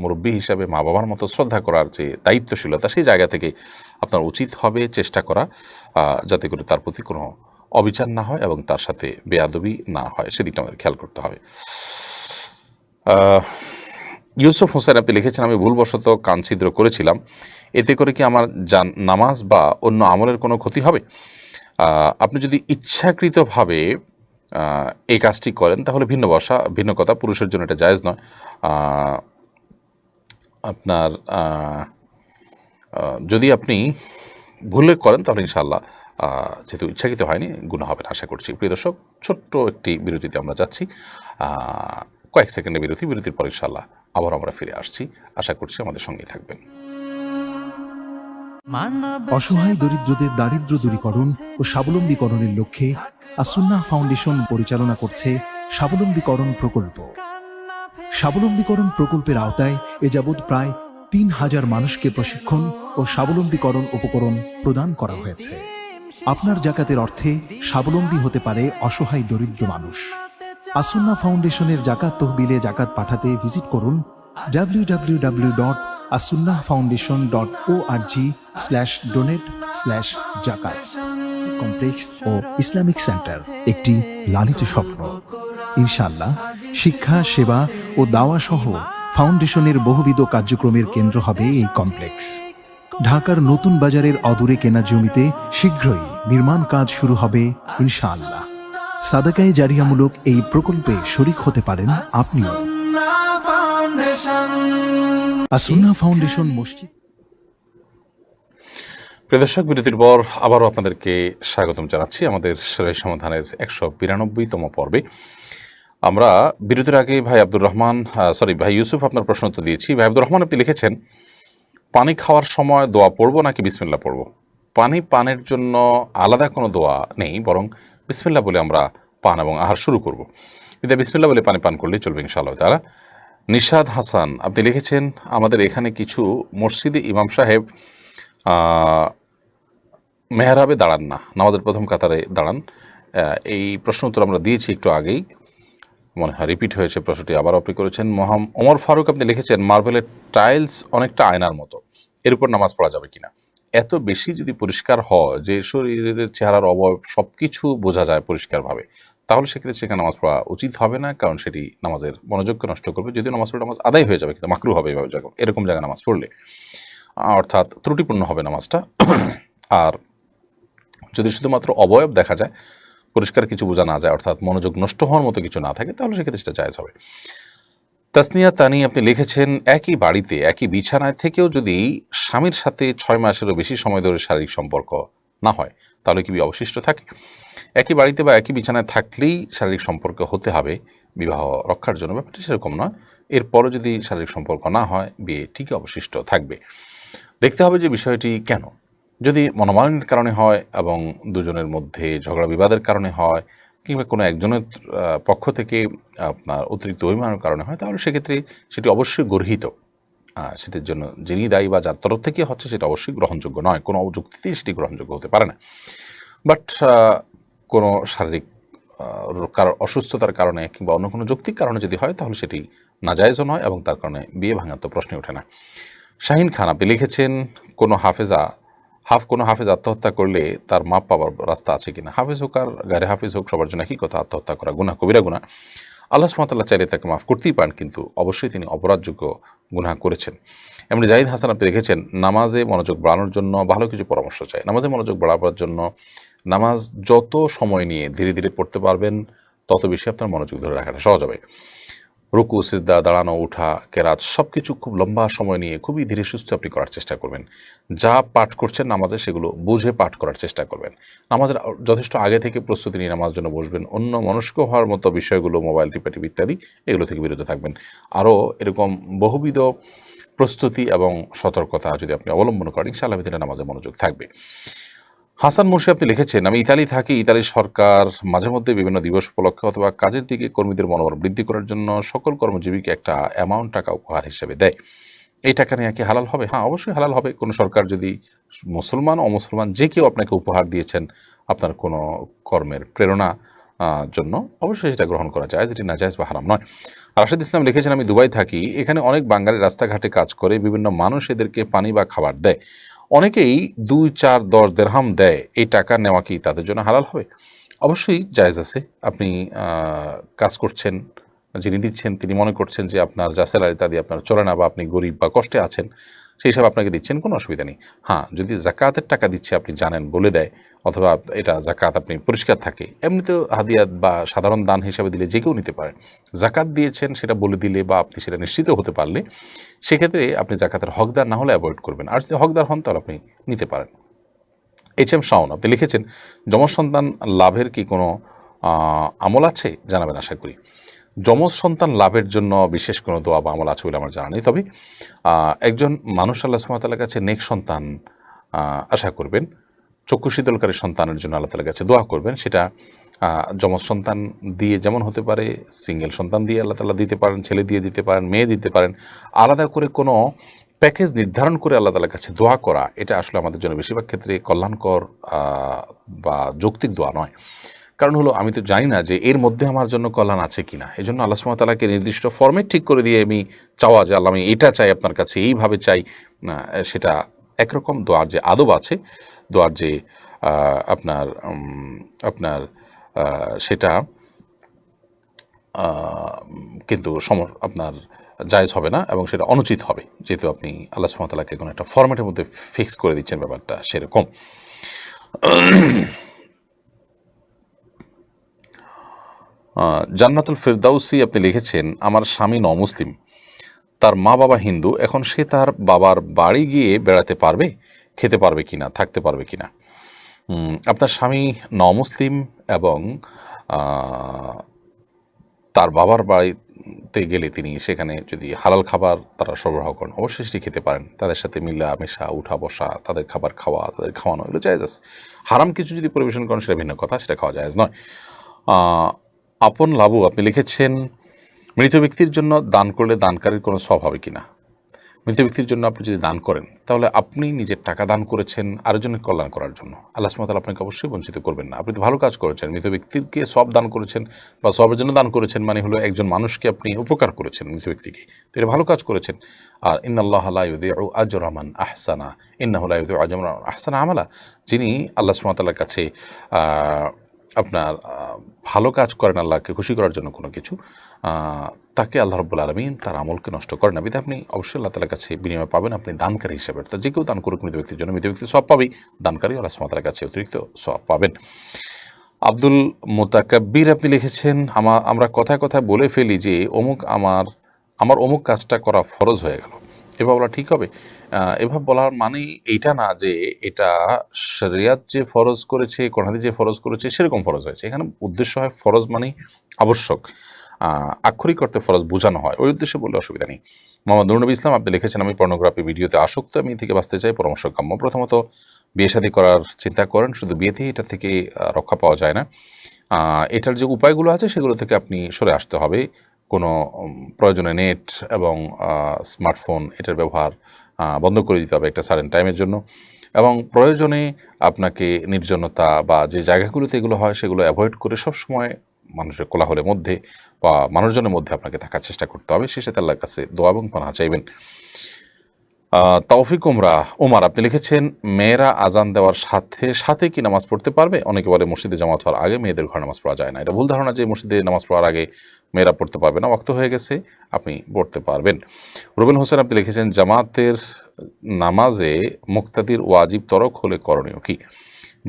মুরব্বী হিসাবে মা বাবার মতো শ্রদ্ধা করার যে দায়িত্বশীলতা, সেই জায়গা থেকে আপনার উচিত হবে চেষ্টা করা, যাতে করে তার প্রতি কোনো অবিচার না হয় এবং তার সাথে বেয়াদবি না হয়, সেদিকটা আমাদের খেয়াল করতে হবে। ইউসুফ হোসেন আপনি লিখেছেন, আমি ভুলবশত কান ছিদ্র করেছিলাম, এতে করে কি আমার নামাজ বা অন্য আমলের কোনো ক্ষতি হবে? আপনি যদি ইচ্ছাকৃতভাবে এই কাজটি করেন তাহলে ভিন্ন কথা, পুরুষের জন্য এটা জায়েজ নয়। আপনার যদি আপনি ভুলে করেন তাহলে ইনশাআল্লাহ যেহেতু ইচ্ছাকৃত হয়নি, গুনাহ হবে না আশা করছি। প্রিয় দর্শক, ছোট্ট একটি বিরতিতে আমরা যাচ্ছি, কয়েক সেকেন্ডের বিরতির পর ইনশাআল্লাহ আবার আমরা ফিরে আসছি। আশা করছি আমাদের সঙ্গেই থাকবেন। অসহায় দরিদ্রদের দারিদ্র্য দূরীকরণ ও স্বাবলম্বীকরণের লক্ষ্যে আসুন্নাহ ফাউন্ডেশন পরিচালনা করছে স্বাবলম্বীকরণ প্রকল্প। স্বাবলম্বীকরণ প্রকল্পের আওতায় এ যাবৎ প্রায় ৩,০০০ মানুষকে প্রশিক্ষণ ও স্বাবলম্বীকরণ উপকরণ প্রদান করা হয়েছে। আপনার জাকাতের অর্থে স্বাবলম্বী হতে পারে অসহায় দরিদ্র মানুষ। আসুন্নাহ ফাউন্ডেশনের জাকাত তহবিলে জাকাত পাঠাতে ভিজিট করুন www.asunnahfoundation.org/donate/জাকাত। কমপ্লেক্স ও ইসলামিক সেন্টার, একটি লালিত স্বপ্ন। ইনশাআল্লাহ শিক্ষা, সেবা ও দাওয়া সহ ফাউন্ডেশনের বহুবিধ কার্যক্রমের কেন্দ্র হবে এই কমপ্লেক্স। ঢাকার নতুন বাজারের অদূরে কেনা জমিতে শীঘ্রই নির্মাণ কাজ শুরু হবে ইনশাআল্লাহ। সাদাকায়ে জারিয়ামূলক এই প্রকল্পে শরীক হতে পারেন আপনিও। আসুন্নাহ ফাউন্ডেশন মসজিদ। প্রিয় দর্শক, বিরতির পর আবারও আপনাদেরকে স্বাগতম জানাচ্ছি আমাদের সেরাই সমাধানের 192তম পর্বে। আমরা বিরতির আগে ভাই ইউসুফ আপনার প্রশ্ন উত্তর দিয়েছি। ভাই আব্দুর রহমান আপনি লিখেছেন, পানি খাওয়ার সময় দোয়া পড়বো নাকি বিসমিল্লাহ পড়বো? পানি পানের জন্য আলাদা কোনো দোয়া নেই, বরং বিসমিল্লাহ বলে আমরা পান এবং আহার শুরু করব। বিদায় বিসমিল্লাহ বলে পানি পান করলেই চলবে ইনশাআল্লাহ তাআলা। নিশাদ হাসান আপনি লিখেছেন, আমাদের এখানে কিছু মসজিদে ইমাম সাহেব মেহরাবে দাঁড়ান না, নামাজের প্রথম কাতারে দাঁড়ান। এই প্রশ্ন উত্তর আমরা দিয়েছি একটু আগেই, মনে হয় রিপিট হয়েছে প্রশ্নটি, আবার আপনি করেছেন। ওমর ফারুক আপনি লিখেছেন, মার্বেলের টাইলস অনেকটা আয়নার মতো, এর উপর নামাজ পড়া যাবে কিনা? এত বেশি যদি পরিষ্কার হয় যে শরীরের চেহারার অবয়ব সব কিছু বোঝা যায় পরিষ্কারভাবে, তাহলে সেক্ষেত্রে সেখানে নামাজ পড়া উচিত হবে না, কারণ সেটি নামাজের মনোযোগকে নষ্ট করবে। যদিও নামাজ পড়লে নামাজ আদায় হয়ে যাবে, কিন্তু মাকরু হবে এরকম জায়গায় নামাজ পড়লে, অর্থাৎ ত্রুটিপূর্ণ হবে নামাজটা। আর যদি শুধুমাত্র অবয়ব দেখা যায়, পরিষ্কার কিছু বোঝা না যায়, অর্থাৎ মনোযোগ নষ্ট হওয়ার মতো কিছু না থাকে, তাহলে সেক্ষেত্রে সেটা জায়েজ হবে। তাসনিয়া তানি আপনি লিখেছেন, একই বাড়িতে একই বিছানায় থেকেও যদি স্বামীর সাথে 6 মাসেরও বেশি সময় ধরে শারীরিক সম্পর্ক না হয় তাহলে কি অবশিষ্ট থাকে? একই বাড়িতে বা একই বিছানায় থাকলেই শারীরিক সম্পর্ক হতে হবে বিবাহ রক্ষার জন্য, ব্যাপারটি সেরকম নয়। এরপরও যদি শারীরিক সম্পর্ক না হয়, বিয়ে ঠিকই অবশিষ্ট থাকবে। দেখতে হবে যে বিষয়টি কেন। যদি মনোমালিন্যের কারণে হয় এবং দুজনের মধ্যে ঝগড়া বিবাদের কারণে হয়, কিংবা কোনো একজনের পক্ষ থেকে আপনার অতিরিক্ত অভিমানের কারণে হয়, তাহলে সেক্ষেত্রে সেটি অবশ্যই গর্হিত। সেটির জন্য যিনি দায়ী বা যার তরফ থেকে হচ্ছে সেটা অবশ্যই গ্রহণযোগ্য নয়, কোনো যুক্তিতেই সেটি গ্রহণযোগ্য হতে পারে না। বাট কোনো শারীরিক অসুস্থতার কারণে কিংবা অন্য কোনো যৌক্তিক কারণে যদি হয়, তাহলে সেটি নাজায়েজও নয় এবং তার কারণে বিয়ে ভাঙার তো প্রশ্নই ওঠে না। শাহিন খান আপনি লিখেছেন কোনো হাফেজ আত্মহত্যা করলে তার মাপ পাওয়ার রাস্তা আছে কিনা? হাফেজ হোক আর গায়ে হাফেজ হোক, সবার জন্য একই কথা, আত্মহত্যা করা গুনাহ, কবিরা গুনাহ। আল্লাহ সুবহানাহু ওয়া তাআলা চাইলে তাকে মাফ করতেই পারেন, কিন্তু অবশ্যই তিনি অপরাধযোগ্য গুনাহ করেছেন। এমনি জাহিদ হাসান আপনি লিখেছেন নামাজে মনোযোগ বাড়ানোর জন্য ভালো কিছু পরামর্শ চাই। নামাজে মনোযোগ বাড়াবার জন্য নামাজ যত সময় নিয়ে ধীরে ধীরে পড়তে পারবেন তত বেশি আপনার মনোযোগ ধরে রাখাটা সহজ হবে। রুকু, সিজদা, দাঁড়ানো, ওঠা, কেরাত সব কিছু খুব লম্বা সময় নিয়ে খুবই ধীরে সুস্থে আপনি করার চেষ্টা করবেন। যা পাঠ করছেন নামাজে সেগুলো বুঝে পাঠ করার চেষ্টা করবেন। নামাজের যথেষ্ট আগে থেকে প্রস্তুতি নিয়ে নামাজের জন্য বসবেন। অন্য মনস্ক হওয়ার মতো বিষয়গুলো, মোবাইল টিপাটিপ ইত্যাদি, এগুলো থেকে বিরত থাকবেন। আরও এরকম বহুবিধ প্রস্তুতি এবং সতর্কতা যদি আপনি অবলম্বন করেন, ইনশাআল্লাহ ভিতরে নামাজে মনোযোগ থাকবে। হাসান মুর্শি আপনি লিখেছেন আমি ইতালি থাকি। ইতালির সরকার মাঝে মধ্যে বিভিন্ন দিবস উপলক্ষে অথবা কাজের দিকে কর্মীদের মনোবল বৃদ্ধি করার জন্য সকল কর্মজীবীকে একটা অ্যামাউন্ট টাকা উপহার হিসেবে দেয়। এই টাকা নিয়ে কি হালাল হবে? হ্যাঁ, অবশ্যই হালাল হবে। কোনো সরকার যদি মুসলমান অমুসলমান যে কেউ আপনাকে উপহার দিয়েছেন আপনার কোনো কর্মের প্রেরণা জন্য, অবশ্যই সেটা গ্রহণ করা যায়, যেটি নাজায়েজ বা হারাম নয়। রাশেদ ইসলাম লিখেছেন আমি দুবাই থাকি। এখানে অনেক বাঙালি রাস্তাঘাটে কাজ করে, বিভিন্ন মানুষ এদেরকে পানি বা খাবার দেয়। অনেকেই 2, 4, 10 দিরহাম দেয়। এই টাকা নেওয়া কি তাদের জন্য হালাল হবে? অবশ্যই জায়েজ আছে। আপনি কাজ করছেন, যিনি দিচ্ছেন তিনি মনে করছেন যে আপনার যা স্যালারি তা দিয়ে আপনার চলে না, বা আপনি গরিব বা কষ্টে আছেন, সেই হিসাবে আপনাকে দিচ্ছেন, কোনো অসুবিধা নেই। হ্যাঁ, যদি জাকাতের টাকা দিচ্ছে আপনি জানেন, বলে দেয়, অথবা এটা জাকাত আপনি পরিষ্কার থাকে, এমনিতেও হাদিয়াত বা সাধারণ দান হিসাবে দিলে যে কেউ নিতে পারে। জাকাত দিয়েছেন সেটা বলে দিলে বা আপনি সেটা নিশ্চিত হতে পারলে সেক্ষেত্রে আপনি জাকাতের হকদার না হলে অ্যাভয়েড করবেন, আর যদি হকদার হন তাহলে আপনি নিতে পারেন। HM শাওন আপনি লিখেছেন যমজ সন্তান লাভের কি কোনো আমল আছে? জানাবেন আশা করি। যমজ সন্তান লাভের জন্য বিশেষ কোনো দোয়া বা আমল আছে বলে আমার জানা নেই, তবে একজন মানুষ আল্লাহ সুবহানাহু ওয়া তাআলার কাছে নেক সন্তান আশা করবেন, চক্ষু শীতলকারী সন্তানের জন্য আল্লাহ তাআলার কাছে দোয়া করবেন। সেটা যমজ সন্তান দিয়ে যেমন হতে পারে, সিঙ্গেল সন্তান দিয়ে আল্লাহ তাআলা দিতে পারেন, ছেলে দিয়ে দিতে পারেন, মেয়ে দিতে পারেন। আলাদা করে কোনো প্যাকেজ নির্ধারণ করে আল্লাহ তাআলার কাছে দোয়া করা, এটা আসলে আমাদের জন্য বেশিরভাগ ক্ষেত্রে কল্যাণকর বা যৌক্তিক দোয়া নয়। কারণ হলো আমি তো জানি না যে এর মধ্যে আমার জন্য কল্যাণ আছে কিনা। এই জন্য আল্লাহ সুবহানাহু ওয়া তাআলাকে নির্দিষ্ট ফরম্যাট ঠিক করে দিয়ে আমি চাওয়া যে আল্লাহ আমি এটা চাই আপনার কাছে, এইভাবে চাই, সেটা একরকম। দোয়ার যে আদব আছে, দোয়ার যে আপনার সেটা কিন্তু আপনার জায়েজ হবে না এবং সেটা অনুচিত হবে, যেহেতু আপনি আল্লাহ সুবহানাহু ওয়া তাআলাকে কোনো একটা ফরম্যাটের মধ্যে ফিক্স করে দিচ্ছেন ব্যাপারটা সেরকম। জান্নাতুল ফেরদাউসি আপনি লিখেছেন আমার স্বামী নমুসলিম, তার মা বাবা হিন্দু, এখন সে তার বাবার বাড়ি গিয়ে বেড়াতে পারবে, খেতে পারবে কিনা, থাকতে পারবে কিনা? আপনার স্বামী নমুসলিম এবং তার বাবার বাড়িতে গেলে তিনি সেখানে যদি হালাল খাবার তারা সরবরাহ করেন অবশ্যই সেটি খেতে পারেন। তাদের সাথে মিলা মেশা, উঠা বসা, তাদের খাবার খাওয়া, তাদের খাওয়ানো, এগুলো জায়েজ আছে। হারাম কিছু যদি পরিবেশন করেন সেটা ভিন্ন কথা, সেটা খাওয়া জায়েজ নয়। আপন লাবু আপনি লিখেছেন মৃত ব্যক্তির জন্য দান করলে দানকারীর কোনো সওয়াব হবে কিনা? মৃত ব্যক্তির জন্য আপনি যদি দান করেন তাহলে আপনি নিজের টাকা দান করেছেন আরেকজনের কল্যাণ করার জন্য, আল্লাহ সুবহানাহু ওয়া তাআলা আপনাকে অবশ্যই বঞ্চিত করবেন না। আপনি তো ভালো কাজ করেছেন, মৃত ব্যক্তিকে সওয়াব দান করেছেন বা সওয়াবের জন্য দান করেছেন, মানে হলো একজন মানুষকে আপনি উপকার করেছেন, মৃত ব্যক্তিকে, তো এটা ভালো কাজ করেছেন। আর ইন্নাল্লাহা লা ইউযিউ আজরা মান আহসানা ইন্নাহু লা ইউযিউ আজরা মান আহসানা আমালা, যিনি আল্লাহ সুবহানাহু ওয়া তাআলার কাছে আপনার ভালো কাজ করেন আল্লাহকে খুশি করার জন্য কোনো কিছু, তাকে আল্লাহ রাব্বুল আলামিন তার আমলকে নষ্ট করেন না। বিধায় আপনি অবশ্যই আল্লাহ তাআলার কাছে বিনিময় পাবেন, আপনি দানকারী হিসেবে। তা যে কেউ দান করুক মৃত ব্যক্তির জন্য, মৃত ব্যক্তি সওয়াব পাবেই, দানকারী আল্লাহ সুবহানাহু ওয়া তাআলার কাছে অতিরিক্ত সওয়াব পাবেন। আব্দুল মুতাকাব্বির আপনি লিখেছেন আমরা কথায় কথায় বলে ফেলি যে আমার অমুক কাজটা করা ফরজ হয়ে গেল, এভাবে বলা ঠিক হবে? এভাবে বলার মানে এইটা না যে এটা শরিয়ত যে ফরজ করেছে, কোরআন যে ফরজ করেছে সেরকম ফরজ হয়েছে। এখানে উদ্দেশ্য হয় ফরজ মানে আবশ্যক, আক্ষরিক অর্থে ফরজ বোঝানো হয়, ওই উদ্দেশ্যে বললে অসুবিধা নেই। মোহাম্মদ নূর নবী ইসলাম আপনি লিখেছেন আমি পর্নোগ্রাফি ভিডিওতে আসক্ত, আমি থেকে বাঁচতে চাই, পরামর্শ কাম্য। প্রথমত বিয়ে শাদী করার চিন্তা করেন, শুধু বিয়েতেই এটা থেকে রক্ষা পাওয়া যায় না। এটার যে উপায়গুলো আছে সেগুলো থেকে আপনি সরে আসতে হবে। কোনো প্রয়োজনে নেট এবং স্মার্টফোন এটার ব্যবহার বন্ধ করে দিতে হবে একটা সার্টেন টাইমের জন্য, এবং প্রয়োজনে আপনাকে নির্জনতা বা যে জায়গাগুলোতে এগুলো হয় সেগুলো অ্যাভয়েড করে সবসময় মানুষের কোলাহলের মধ্যে বা মানুষজনের মধ্যে আপনাকে থাকার চেষ্টা করতে হবে। সেই সাথে আল্লাহর কাছে দোয়া এবং পানাহ চাইবেন। তৌফিক উমার আপনি লিখেছেন, মেয়েরা আজান দেওয়ার সাথে সাথে কি নামাজ পড়তে পারবে? অনেকে বলে মসজিদে জামাত হওয়ার আগে মেয়েদের ঘরে নামাজ পড়া যায় না। এটা ভুল ধারণা যে মসজিদে নামাজ পড়ার আগে মেয়েরা পড়তে পারবে না। ওয়াক্ত হয়ে গেছে, আপনি পড়তে পারবেন। রুবেল হোসেন আপনি লিখেছেন, জামাতের নামাজে মুক্তাদির ওয়াজিব তরক হলে করণীয় কি?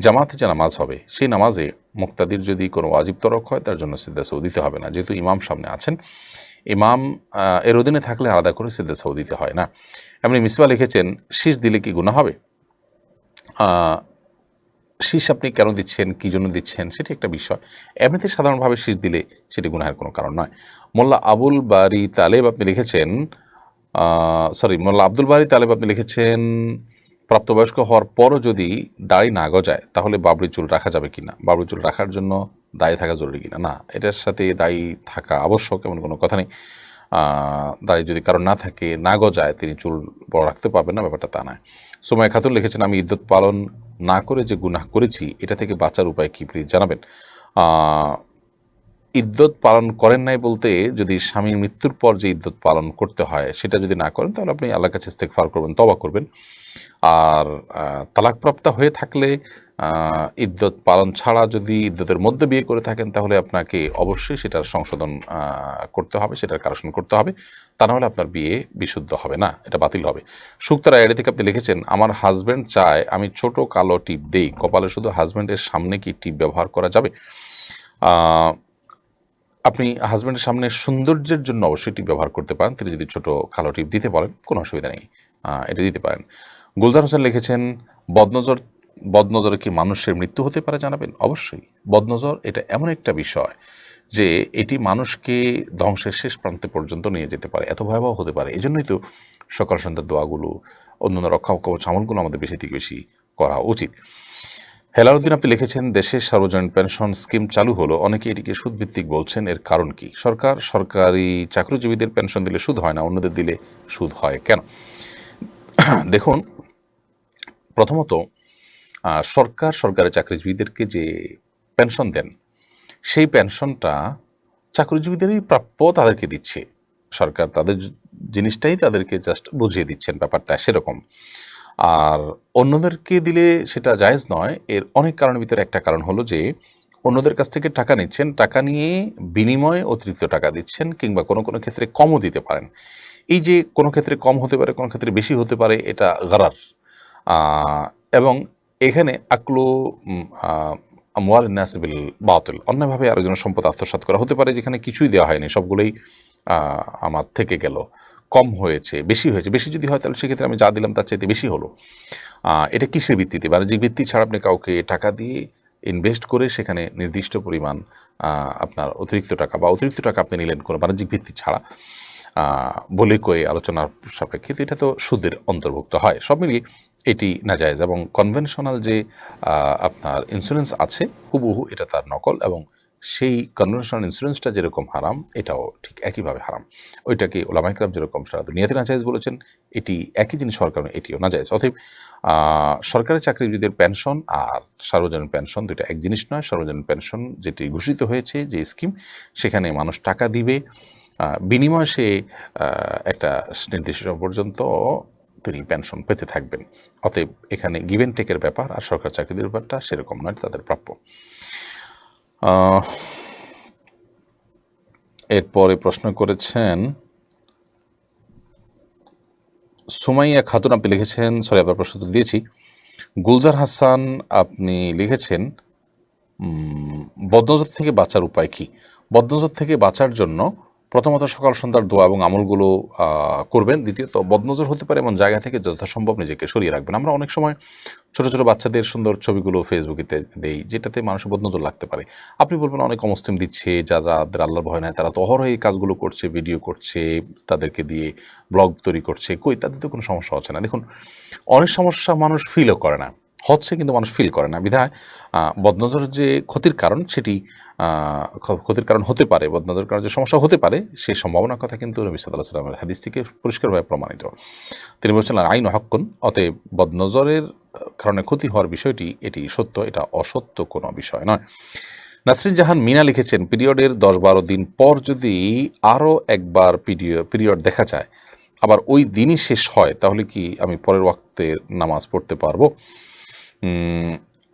জামাতে যে নামাজ হবে সেই নামাজে মুক্তাদির যদি কোনো ওয়াজিব তরক হয় তার জন্য সিজদা সাহু দিতে হবে না, যেহেতু ইমাম সামনে আছেন। ইমাম এর অধীনে থাকলে আলাদা করে সিজদা সাহু দিতে হয় না। এমনি মিসবা লিখেছেন, শীষ দিলে কি গুনাহ হবে? শীষ আপনি কেন দিচ্ছেন, কী জন্য দিচ্ছেন, সেটি একটা বিষয়। এমনিতে সাধারণভাবে শীষ দিলে সেটি গুনাহের কোনো কারণ নয়। মোল্লা আবুল বারি তালেব আপনি লিখেছেন, মোল্লা আব্দুল বারি তালেব আপনি লিখেছেন, প্রাপ্তবয়স্ক হওয়ার পরও যদি দাড়ি না গজায় তাহলে বাবরি চুল রাখা যাবে কিনা? বাবরি চুল রাখার জন্য দাড়ি থাকা জরুরি কিনা? না, এটার সাথে দাড়ি থাকা আবশ্যক এমন কোনো কথা নেই। দাড়ি যদি কারণ না থাকে, না গজায়, তিনি চুল বড় রাখতে পারবেন না, ব্যাপারটা তা নয়। সুমাইয়া খাতুন লিখেছেন, আমি ইদ্যত পালন না করে যে গুনাহ করেছি এটা থেকে বাঁচার উপায় কি প্লিজ জানাবেন। ইদ্যত পালন করেন নাই বলতে, যদি স্বামীর মৃত্যুর পর যে ইদ্যত পালন করতে হয় সেটা যদি না করেন তাহলে আপনি আল্লাহর কাছে ইস্তেগফার করবেন, তওবা করবেন। আর তালাকপ্রাপ্ত হয়ে থাকলে ইদ্যত পালন ছাড়া যদি ইদ্যতের মধ্যে বিয়ে করে থাকেন তাহলে আপনাকে অবশ্যই সেটার সংশোধন করতে হবে, সেটার কারেকশন করতে হবে, তা নাহলে আপনার বিয়ে বিশুদ্ধ হবে না, এটা বাতিল হবে। সুক্তারা এড়ে থেকে আপনি লিখেছেন, আমার হাজব্যান্ড চায় আমি ছোট কালো টিপ দেই কপালে, শুধু হাজব্যান্ডের সামনে কি টিপ ব্যবহার করা যাবে? আপনি হাজব্যান্ডের সামনে সৌন্দর্যের জন্য অবশ্যই টিপ ব্যবহার করতে পারেন। তিনি যদি ছোট কালো টিপ দিতে পারেন কোনো অসুবিধা নেই, এটা দিতে পারেন। গুলজার হোসেন লিখেছেন, বদনজরে কি মানুষের মৃত্যু হতে পারে জানাবেন? অবশ্যই। বদনজর এটা এমন একটা বিষয় যে এটি মানুষকে ধ্বংসের শেষ প্রান্তে পর্যন্ত নিয়ে যেতে পারে, এত ভয়াবহ হতে পারে। এই জন্যই তো সকাল সন্ধ্যার দোয়াগুলো, অন্যান্য রক্ষা কবচ আমলগুলো আমাদের বেশি থেকে বেশি করা উচিত। হেলালুদ্দিন আপনি লিখেছেন, দেশের সার্বজনীন পেনশন স্কিম চালু হলো, অনেকে এটিকে সুদভিত্তিক বলছেন, এর কারণ কি? সরকারি চাকরিজীবীদের পেনশন দিলে সুদ হয় না, অন্যদের দিলে সুদ হয় কেন? দেখুন, প্রথমত সরকারি চাকরিজীবীদেরকে যে পেনশন দেন সেই পেনশনটা চাকরিজীবীদেরই প্রাপ্য, তাদেরকে দিচ্ছে সরকার, তাদের জিনিসটাই তাদেরকে জাস্ট বুঝিয়ে দিচ্ছেন, ব্যাপারটা সেরকম। আর অন্যদেরকে দিলে সেটা জায়েজ নয়। এর অনেক কারণের ভিতরে একটা কারণ হলো যে অন্যদের কাছ থেকে টাকা নিচ্ছেন, টাকা নিয়ে বিনিময়ে অতিরিক্ত টাকা দিচ্ছেন, কিংবা কোনো কোনো ক্ষেত্রে কমও দিতে পারেন। এই যে কোনো ক্ষেত্রে কম হতে পারে, কোনো ক্ষেত্রে বেশি হতে পারে, এটা গরার। এবং এখানে আকলু আমওয়াল নাস বিল বাতিল, অন্যভাবে আরেকজনের সম্পদ আত্মসাৎ করা হতে পারে, যেখানে কিছুই দেওয়া হয়নি, সবগুলোই আমার থেকে গেল, কম হয়েছে, বেশি হয়েছে। বেশি যদি হয় তাহলে সেক্ষেত্রে আমি যা দিলাম তার চাইতে বেশি হলো। এটা কিসের ভিত্তিতে? বাণিজ্যিক ভিত্তি ছাড়া আপনি কাউকে টাকা দিয়ে ইনভেস্ট করে সেখানে নির্দিষ্ট পরিমাণ আপনার অতিরিক্ত টাকা বা অতিরিক্ত টাকা আপনি নিলেন কোনো বাণিজ্যিক ভিত্তি ছাড়া, বলে কয়ে আলোচনার সাপেক্ষে, এটা তো সুদের অন্তর্ভুক্ত হয়। সব মিলিয়ে এটি নাজায়েজ। এবং কনভেনশনাল যে আপনার ইন্স্যুরেন্স আছে হুবহু এটা তার নকল, এবং সেই কনভেনশনাল ইন্স্যুরেন্সটা যেরকম হারাম এটাও ঠিক একইভাবে হারাম। ওইটাকে ওলামায়ে কেরাম যেরকম সারা দুনিয়াতে নাজায়েজ বলেছেন, এটি একই জিনিস হওয়ার কারণে এটিও নাজায়েজ। অতএব সরকারি চাকরিজীবীদের পেনশন আর সার্বজনীন পেনশন দুইটা এক জিনিস নয়। সার্বজনীন পেনশন যেটি ঘোষিত হয়েছে, যে স্কিম, সেখানে মানুষ টাকা দিবে, বিনিময়ে সে একটা নির্দিষ্ট পর্যন্ত তিনি পেনশন পেতে থাকবেন। অতএব এখানে গিভ অ্যান্ড টেকের ব্যাপার, আর সরকারি চাকরিদের ব্যাপারটা সেরকম নয়, তাদের প্রাপ্য। এরপরে প্রশ্ন করেছেন সুমাইয়া খাতুন, আপনি লিখেছেন, সরি আপনার প্রশ্ন দিয়েছি। গুলজার হাসান আপনি লিখেছেন, বদনজর থেকে বাঁচার উপায় কি? বদনজর থেকে বাঁচার জন্য প্রথমত সকাল সন্ধ্যার দোয়া এবং আমলগুলো করবেন। দ্বিতীয়ত, বদনজর হতে পারে এমন জায়গা থেকে যথাসম্ভব নিজেকে সরিয়ে রাখবেন। আমরা অনেক সময় ছোট ছোট বাচ্চাদের সুন্দর ছবিগুলো ফেসবুকেতে দেই, যেটাতে মানুষের বদনজর লাগতে পারে। আপনি বলবেন অনেক অমুসলিম দিচ্ছে, যাদের আল্লাহর ভয় নাই, তারা তো অহরহ এই কাজগুলো করছে, ভিডিও করছে, তাদেরকে দিয়ে ব্লগ তৈরি করছে, কই তাদের তো কোনো সমস্যা হচ্ছে না। দেখুন, অনেক সমস্যা মানুষ ফিলও করে না, হচ্ছে কিন্তু মানুষ ফিল করে না, বিধায় বদনজরের যে ক্ষতির কারণ সেটি ক্ষতির কারণ হতে পারে, বদনজরের কারণে যে সমস্যা হতে পারে সেই সম্ভাবনার কথা কিন্তু নবী সাল্লাল্লাহু আলাইহি ওয়াসাল্লামের হাদিস থেকে পরিষ্কারভাবে প্রমাণিত। তিনি বলছেন, আইন হাক্কুন, অতএব বদনজরের কারণে ক্ষতি হওয়ার বিষয়টি এটি সত্য, এটা অসত্য কোনো বিষয় নয়। নাসরিন জাহান মিনা লিখেছেন, পিরিয়ডের 10-12 দিন পর যদি আরও একবার পিরিয়ড দেখা যায়, আবার ওই দিনই শেষ হয়, তাহলে কি আমি পরের ওয়াক্তের নামাজ পড়তে পারবো?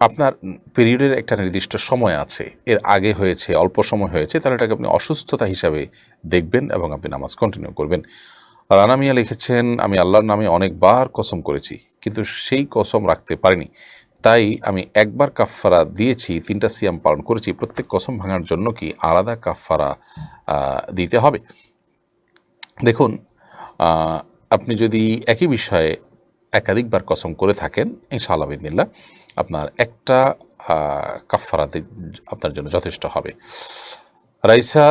আপনার পিরিয়ডের একটা নির্দিষ্ট সময় আছে, এর আগে হয়েছে, অল্প সময় হয়েছে, তাহলে এটাকে আপনি অসুস্থতা হিসাবে দেখবেন এবং আপনি নামাজ কন্টিনিউ করবেন। রানা মিয়া লিখেছেন, আমি আল্লাহর নামে অনেকবার কসম করেছি, কিন্তু সেই কসম রাখতে পারিনি, তাই আমি একবার কাফফারা দিয়েছি, 3টা সিয়াম পালন করেছি। প্রত্যেক কসম ভাঙার জন্য কি আলাদা কাফফারা দিতে হবে? দেখুন, আপনি যদি একই বিষয়ে একাধিকবার কসম করে থাকেন, ইনশাআল্লাহ বিদিনিল্লাহ আপনার একটা কাফফারা আপনার জন্য যথেষ্ট হবে। রাইসা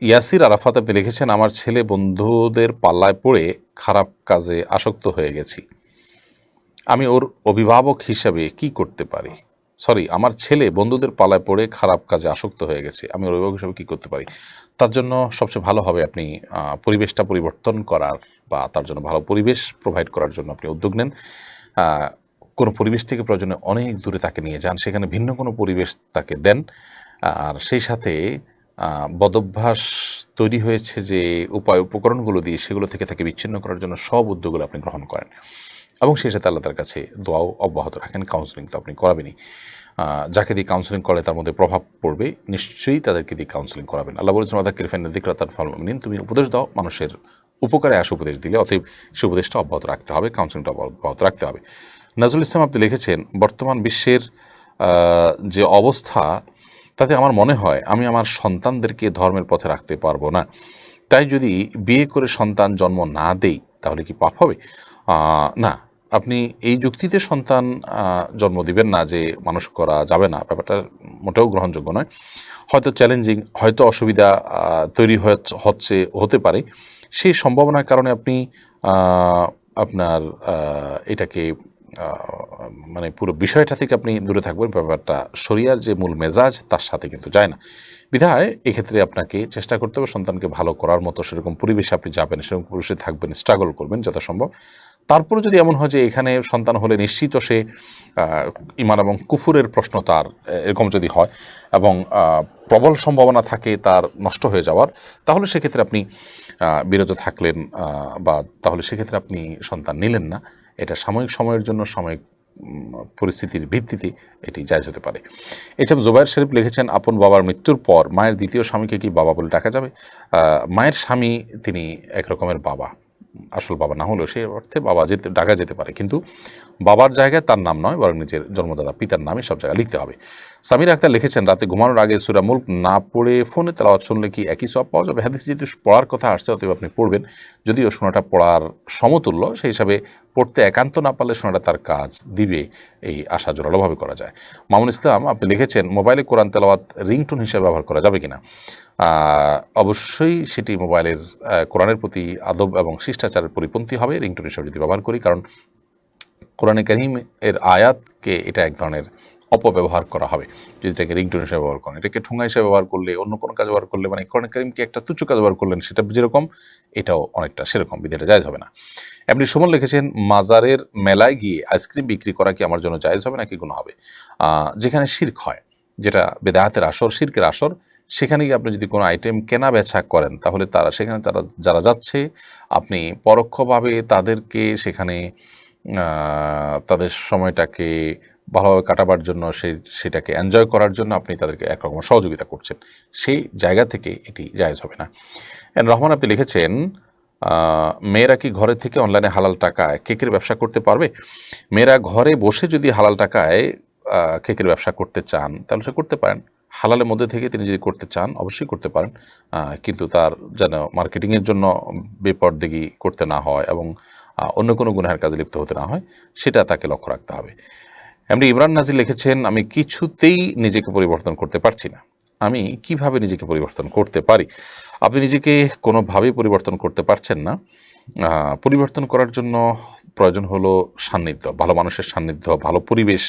ইয়াসির আরাফাত আপনি লিখেছেন, আমার ছেলে বন্ধুদের পাল্লায় পড়ে খারাপ কাজে আসক্ত হয়ে গেছি, আমি ওর অভিভাবক হিসাবে কি করতে পারি? আমার ছেলে বন্ধুদের পাল্লায় পড়ে খারাপ কাজে আসক্ত হয়ে গেছে, আমি ওর অভিভাবক হিসাবে কী করতে পারি? তার জন্য সবচেয়ে ভালো হবে আপনি পরিবেশটা পরিবর্তন করার বা তার জন্য ভালো পরিবেশ প্রোভাইড করার জন্য আপনি উদ্যোগ নেন। কোনো পরিবেশ থেকে প্রয়োজনে অনেক দূরে তাকে নিয়ে যান, সেখানে ভিন্ন কোনো পরিবেশ তাকে দেন, আর সেই সাথে বদভ্যাস তৈরি হয়েছে যে উপকরণগুলো দিয়ে, সেগুলো থেকে তাকে বিচ্ছিন্ন করার জন্য সব উদ্যোগগুলো আপনি গ্রহণ করেন এবং সেই সাথে আল্লাহ তার কাছে দোয়াও অব্যাহত রাখেন। কাউন্সেলিং তো আপনি করাবেনই, যাকে দিয়ে কাউন্সেলিং করলে তার মধ্যে প্রভাব পড়বে, নিশ্চয়ই তাদেরকে দিয়ে কাউন্সেলিং করাবেন। আল্লাহ বলেছেন, ওয়াদাক্কির ফাইন্না যিকরা তানফাউল মুমিনিন, তুমি উপদেশ দাও, মানুষের উপকারে আসে উপদেশ দিলে, অতএব সে উপদেশটা অব্যাহত রাখতে হবে, কাউন্সেলিংটা অব্যাহত রাখতে হবে। নজরুল ইসলাম আপনি লিখেছেন, বর্তমান বিশ্বের যে অবস্থা, তাতে আমার মনে হয় আমি আমার সন্তানদেরকে ধর্মের পথে রাখতে পারবো না, তাই যদি বিয়ে করে সন্তান জন্ম না দেই তাহলে কি পাপ হবে? না, আপনি এই যুক্তিতে সন্তান জন্ম দিবেন না যে মানুষ করা যাবে না, ব্যাপারটা মোটেও গ্রহণযোগ্য নয়। হয়তো চ্যালেঞ্জিং, হয়তো অসুবিধা তৈরি হতে পারে, সেই সম্ভাবনার কারণে আপনি আপনার এটাকে মানে পুরো বিষয়টা থেকে আপনি দূরে থাকবেন। ব্যাপারটা শরিয়ার যে মূল মেজাজ তার সাথে কিন্তু যায় না, বিধায় এক্ষেত্রে আপনাকে চেষ্টা করতে হবে সন্তানকে ভালো করার মতো সেরকম পরিবেশে আপনি যাবেন, সেরকম পরিবেশে থাকবেন, স্ট্রাগল করবেন যথাসম্ভব। তারপরে যদি এমন হয় যে এখানে সন্তান হলে নিশ্চিত সে ঈমান এবং কুফুরের প্রশ্ন তার এরকম যদি হয় এবং প্রবল সম্ভাবনা থাকে তার নষ্ট হয়ে যাওয়ার, তাহলে সেক্ষেত্রে আপনি বিরত থাকলেন, বা তাহলে সেক্ষেত্রে আপনি সন্তান নিলেন না। এটা সাময়িক সময়ের জন্য, সাময়িক পরিস্থিতির ভিত্তিতে এটি জায়েজ হতে পারে। এছাড়া জুবাইর শরীফ লিখেছেন, আপন বাবার মৃত্যুর পর মায়ের দ্বিতীয় স্বামীকে কি বাবা বলে ডাকা যাবে? মায়ের স্বামী তিনি এক রকমের বাবা, আসল বাবা না হলেও সে অর্থে বাবা ডাকা যেতে পারে, কিন্তু বাবার জায়গায় তার নাম নয়, বরং নিজের জন্মদাতা পিতার নামে সব জায়গায় লিখতে হবে। সামির আক্তার লিখেছেন, রাতে ঘুমানোর আগে সূরা মুলক না পড়ে ফোনে তেলাওয়াত শুনলে কি একই সওয়াব পাওয়া যাবে? হাদিসে যেহেতু পড়ার কথা আসছে, অতএব আপনি পড়বেন, যদিও শোনাটা পড়ার সমতুল্য, সেই হিসাবে পড়তে একান্ত না পারলে শোনাটা তার কাজ দিবে, এই আশা জোরালোভাবে করা যায়। মামুন ইসলাম আপনি লিখেছেন, মোবাইলে কোরআন তেলাওয়াত রিংটোন হিসেবে ব্যবহার করা যাবে কিনা? অবশ্যই সেটি মোবাইলের কোরআনের প্রতি আদব এবং শিষ্টাচারের পরিপন্থী হবে রিংটোন হিসেবে যদি ব্যবহার করি, কারণ কোরআনে কারীম এর আয়াতকে এটা এক ধরনের অপব্যবহার করা হবে যদি এটাকে রিংটোন হিসেবে ব্যবহার করেন। এটাকে ঠোঙা হিসেবে ব্যবহার করলে, অন্য কোনো কাজ ব্যবহার করলে, মানে কোরআনে কারীমকে একটা তুচ্ছ কাজ ব্যবহার করলেন, সেটা যেরকম এটাও অনেকটা সেরকম, বিধি এটা জায়েজ হবে না। এমনি সুমন লিখেছেন, মাজারের মেলায় গিয়ে আইসক্রিম বিক্রি করা কি আমার জন্য জায়েজ হবে নাকি গুনাহ হবে? যেখানে শিরক হয়, যেটা বেদায়াতের আসর, শিরকের আসর, সেখানে গিয়ে আপনি যদি কোনো আইটেম কেনা বেচা করেন, তাহলে সেখানে যারা যাচ্ছে, আপনি পরোক্ষভাবে তাদেরকে সেখানে তাদের সময়টাকে ভালোভাবে কাটাবার জন্য, সেটাকে এনজয় করার জন্য আপনি তাদেরকে একরকম সহযোগিতা করছেন, সেই জায়গা থেকে এটি জায়েজ হবে না। রহমান আপনি লিখেছেন, মেয়েরা কি ঘরে থেকে অনলাইনে হালাল টাকায় কেকের ব্যবসা করতে পারবে? মেয়েরা ঘরে বসে যদি হালাল টাকায় কেকের ব্যবসা করতে চান, তাহলে সে করতে পারেন। হালালের মধ্যে থেকে তিনি যদি করতে চান, অবশ্যই করতে পারেন, কিন্তু তার যেন মার্কেটিংয়ের জন্য বেপরদেগি করতে না হয় এবং অন্য কোনো গুনাহের কাজে লিপ্ত হতে না হয়, সেটা তাকে লক্ষ্য রাখতে হবে। এমনি ইমরান নাজির লিখেছেন, আমি কিছুতেই নিজেকে পরিবর্তন করতে পারছি না, আমি কিভাবে নিজেকে পরিবর্তন করতে পারি? আপনি নিজেকে কোনোভাবেই পরিবর্তন করতে পারছেন না। পরিবর্তন করার জন্য প্রয়োজন হলো সান্নিধ্য, ভালো মানুষের সান্নিধ্য, ভালো পরিবেশ